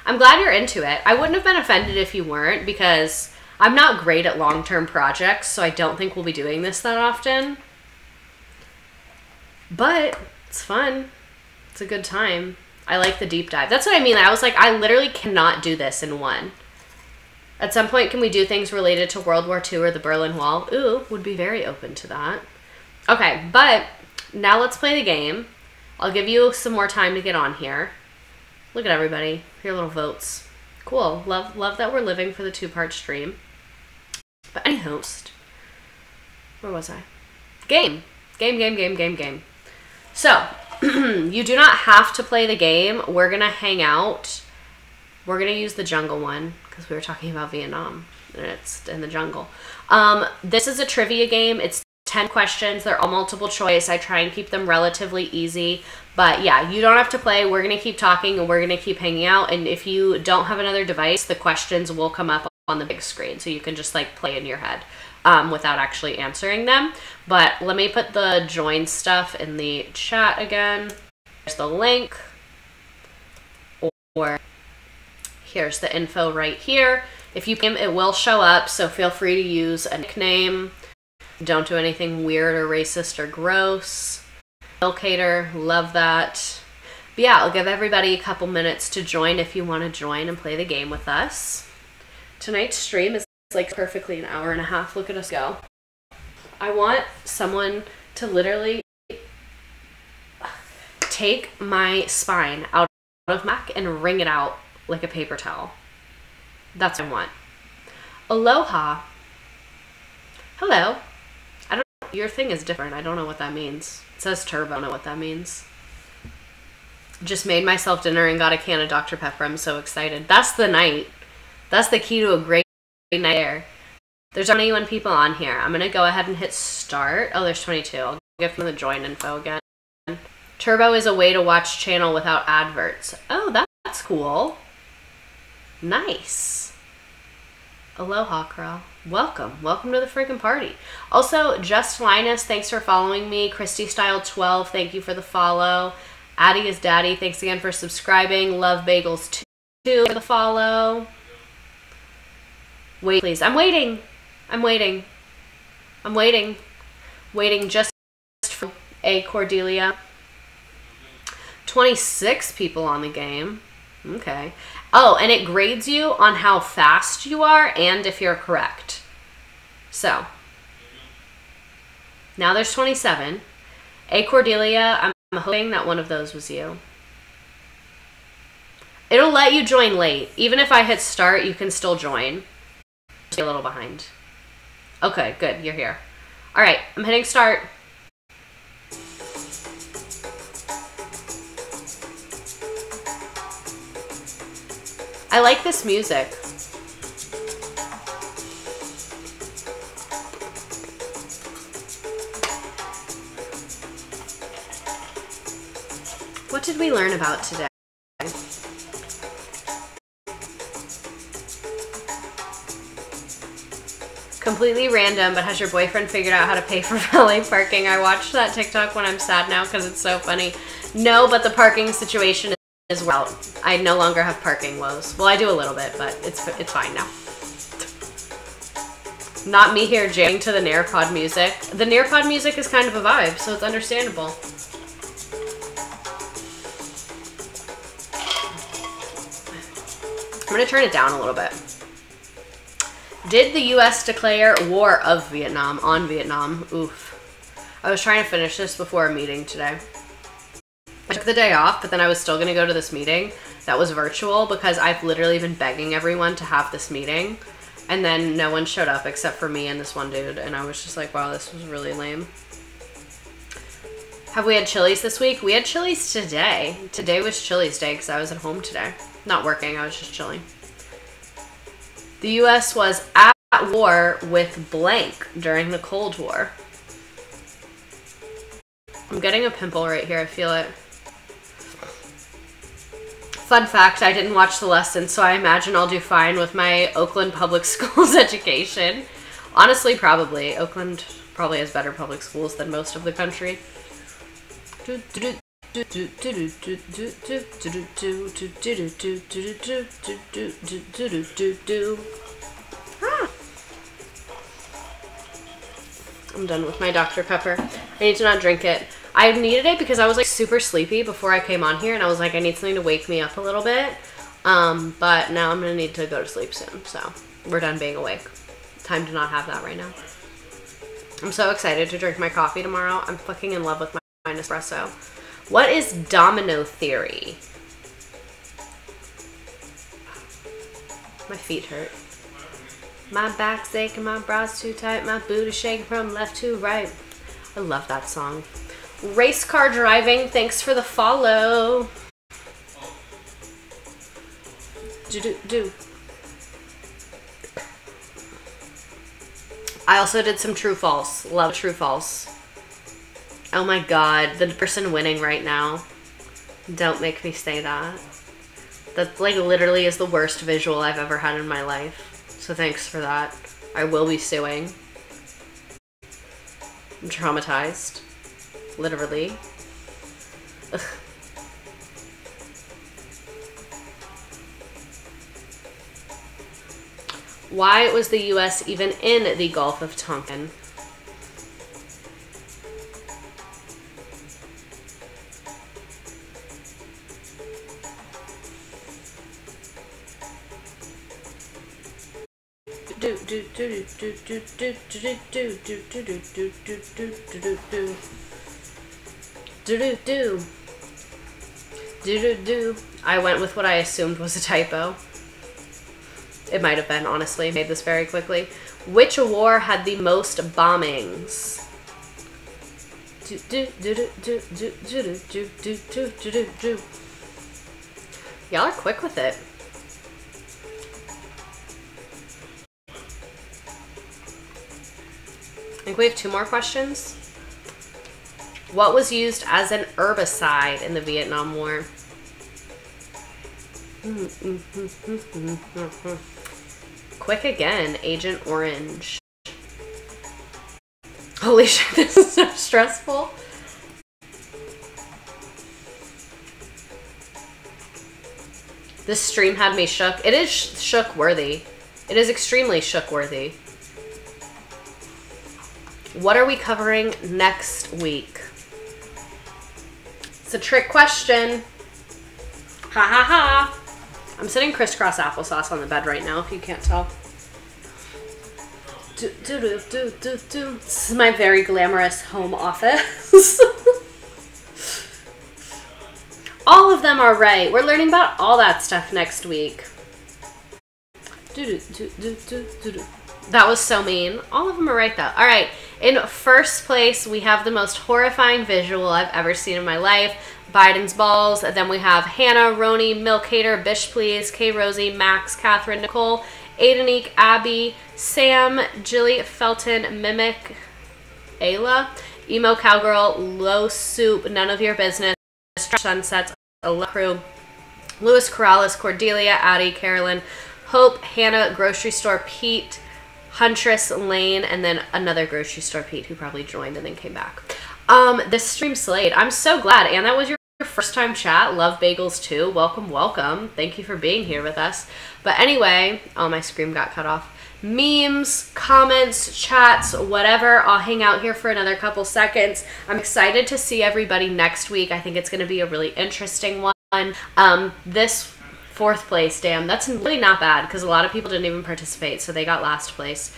I'm glad you're into it. I wouldn't have been offended if you weren't, because I'm not great at long-term projects, so I don't think we'll be doing this that often. But it's fun. It's a good time. I like the deep dive. That's what I mean. I was like, I literally cannot do this in one. At some point, can we do things related to World War II or the Berlin Wall? Ooh, would be very open to that. Okay, but now let's play the game. I'll give you some more time to get on here. Look at everybody. Your little votes. Cool. Love that we're living for the 2-part stream. But any host. Where was I? Game. Game. So, you do not have to play the game. We're going to hang out. We're going to use the jungle one, because we were talking about Vietnam, and it's in the jungle. This is a trivia game. It's 10 questions. They're all multiple choice. I try and keep them relatively easy. But yeah, you don't have to play. We're going to keep talking and we're going to keep hanging out. And if you don't have another device, the questions will come up on the big screen. So you can just like play in your head without actually answering them. But let me put the join stuff in the chat again. There's the link. Or here's the info right here. If you can, it will show up. So feel free to use a nickname. Don't do anything weird or racist or gross. Milkater, love that. But yeah, I'll give everybody a couple minutes to join if you want to join and play the game with us. Tonight's stream is like perfectly an hour and a half. Look at us go. I want someone to literally take my spine out of Mac and wring it out like a paper towel. That's what I want. Aloha. Hello. Your thing is different. I don't know what that means. It says turbo. I don't know what that means. Just made myself dinner and got a can of Dr. Pepper. I'm so excited. That's the night. That's the key to a great night there. There's 21 people on here. I'm going to go ahead and hit start. Oh, there's 22. I'll give them the join info again. Turbo is a way to watch channel without adverts. Oh, that's cool. Nice. Aloha, Carl. Welcome. Welcome to the freaking party. Also, Just Linus, thanks for following me. Christy Style 12, thank you for the follow. Addie is Daddy, thanks again for subscribing. Love Bagels 2 for the follow. Wait, please. I'm waiting. I'm waiting. I'm waiting. Waiting just for a Cordelia. 26 people on the game. Okay. Oh, and it grades you on how fast you are and if you're correct. So, now there's 27. A Cordelia, I'm hoping that one of those was you. It'll let you join late. Even if I hit start, you can still join. Just be a little behind. Okay, good. You're here. All right, I'm hitting start. I like this music. What did we learn about today? Completely random, but has your boyfriend figured out how to pay for valet parking? I watched that TikTok when I'm sad now because it's so funny. No, but the parking situation is well. I no longer have parking woes. Well, I do a little bit, but it's fine now. Not me here jamming to the Nearpod music. The Nearpod music is kind of a vibe, so it's understandable. I'm gonna turn it down a little bit. Did the U.S. declare war of Vietnam on Vietnam? Oof. I was trying to finish this before a meeting today. I took the day off, but then I was still going to go to this meeting that was virtual because I've literally been begging everyone to have this meeting. And then no one showed up except for me and this one dude. And I was just like, wow, this was really lame. Have we had Chili's this week? We had Chili's today. Today was Chili's day because I was at home today. Not working, I was just chilling. The U.S. was at war with blank during the Cold War. I'm getting a pimple right here, I feel it. Fun fact, I didn't watch the lesson, so I imagine I'll do fine with my Oakland Public Schools education. Honestly, probably. Oakland probably has better public schools than most of the country. I'm done with my Dr. Pepper. I need to not drink it. I needed it because I was like super sleepy before I came on here, and I was like, I need something to wake me up a little bit. But now I'm gonna need to go to sleep soon, so we're done being awake. Time to not have that right now. I'm so excited to drink my coffee tomorrow. I'm fucking in love with my Nespresso. What is domino theory? My feet hurt. My back's aching, my bra's too tight, my booty shaking from left to right. I love that song. Race car driving, thanks for the follow. I also did some true false. Love true false. Oh my god, the person winning right now. Don't make me say that. That like literally is the worst visual I've ever had in my life. So thanks for that. I will be suing. I'm traumatized. Literally. Ugh. Why was the US even in the Gulf of Tonkin? I went with what I assumed was a typo. It might have been, honestly. Made this very quickly. Which war had the most bombings? Y'all are quick with it. I think we have 2 more questions. What was used as an herbicide in the Vietnam War? Quick again, Agent Orange. Holy shit, this is so stressful. This stream had me shook. It is shook worthy. It is extremely shook worthy. What are we covering next week? It's a trick question. Ha ha ha. I'm sitting crisscross applesauce on the bed right now, if you can't tell. This is my very glamorous home office. All of them are right. We're learning about all that stuff next week. That was so mean. All of them are right, though. All right. In first place, we have the most horrifying visual I've ever seen in my life. Biden's balls. Then we have Hannah, Roni, Milk Hater, Bish Please, K Rosie, Max, Catherine, Nicole, Aidenique, Abby, Sam, Jilly, Felton, Mimic, Ayla, Emo Cowgirl, Low Soup, None of Your Business, Sunsets, Crew, Louis Corrales, Cordelia, Addie, Carolyn, Hope, Hannah, Grocery Store Pete, Huntress, Lane, and then another Grocery Store Pete who probably joined and then came back. This stream slayed. I'm so glad. And that was your first time chat. Love bagels too. Welcome, welcome. Thank you for being here with us. But anyway, oh, my screen got cut off. Memes, comments, chats, whatever. I'll hang out here for another couple seconds. I'm excited to see everybody next week. I think it's going to be a really interesting one. This 4th place, damn, that's really not bad because a lot of people didn't even participate, so they got last place.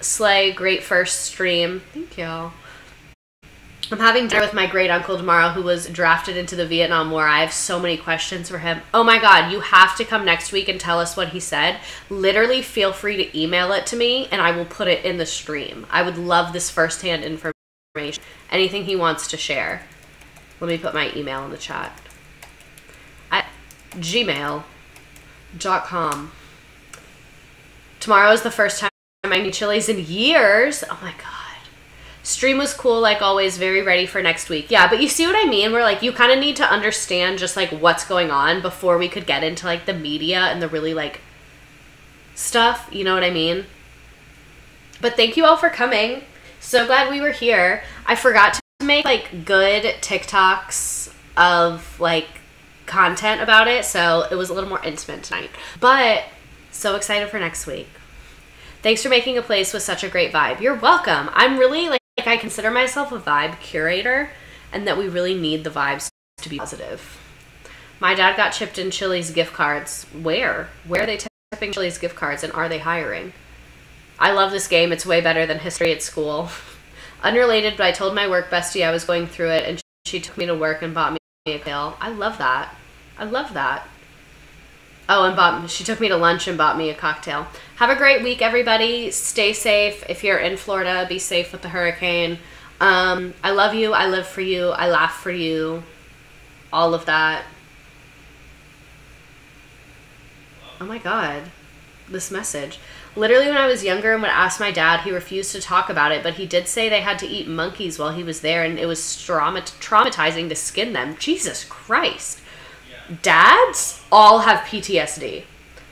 Slay, great first stream. Thank y'all. I'm having dinner with my great uncle tomorrow who was drafted into the Vietnam War. I have so many questions for him. Oh my god, you have to come next week and tell us what he said. Literally feel free to email it to me and I will put it in the stream. I would love this firsthand information. Anything he wants to share. Let me put my email in the chat. At gmail.com. Tomorrow is the first time I need Chili's in years. Oh my god. Stream was cool, like always, very ready for next week. Yeah, but you see what I mean? Where, like, you kind of need to understand just, like, what's going on before we could get into, like, the media and the really, like, stuff. You know what I mean? But thank you all for coming. So glad we were here. I forgot to make, like, good TikToks of, like, content about it, so it was a little more intimate tonight. But so excited for next week. Thanks for making a place with such a great vibe. You're welcome. I'm really, like I consider myself a vibe curator, and that we really need the vibes to be positive. My dad got chipped in Chili's gift cards. Where? Where are they tipping Chili's gift cards, and are they hiring? I love this game. It's way better than history at school. Unrelated, but I told my work bestie I was going through it, and she took me to work and bought me a cocktail. I love that. I love that. Oh, and she took me to lunch and bought me a cocktail. Have a great week, everybody. Stay safe. If you're in Florida, be safe with the hurricane. I love you. I live for you. I laugh for you. All of that. Oh my god. this message. Literally, when I was younger and would ask my dad, he refused to talk about it, but he did say they had to eat monkeys while he was there, and it was traumatizing to skin them. Jesus Christ. Dads all have PTSD.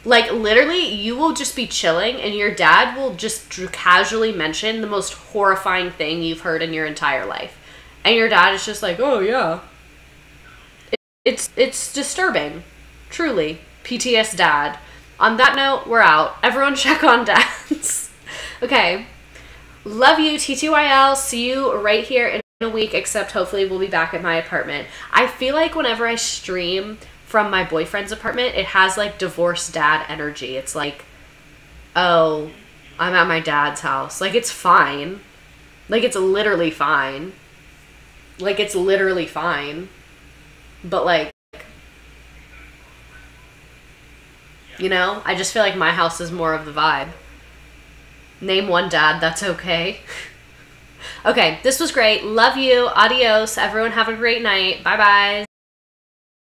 Like, literally, you will just be chilling, and your dad will just casually mention the most horrifying thing you've heard in your entire life. And your dad is just like, oh, yeah. It's disturbing. Truly. PTS dad. On that note, we're out. Everyone check on dads. Okay. Love you, TTYL. See you right here in a week, except hopefully we'll be back at my apartment. I feel like whenever I stream from my boyfriend's apartment, it has like divorced dad energy. It's like, oh, I'm at my dad's house. Like, it's fine. Like, it's literally fine. Like, it's literally fine. But like, you know, I just feel like my house is more of the vibe. Name one dad that's okay. Okay, this was great. Love you. Adios. Everyone have a great night. Bye-bye.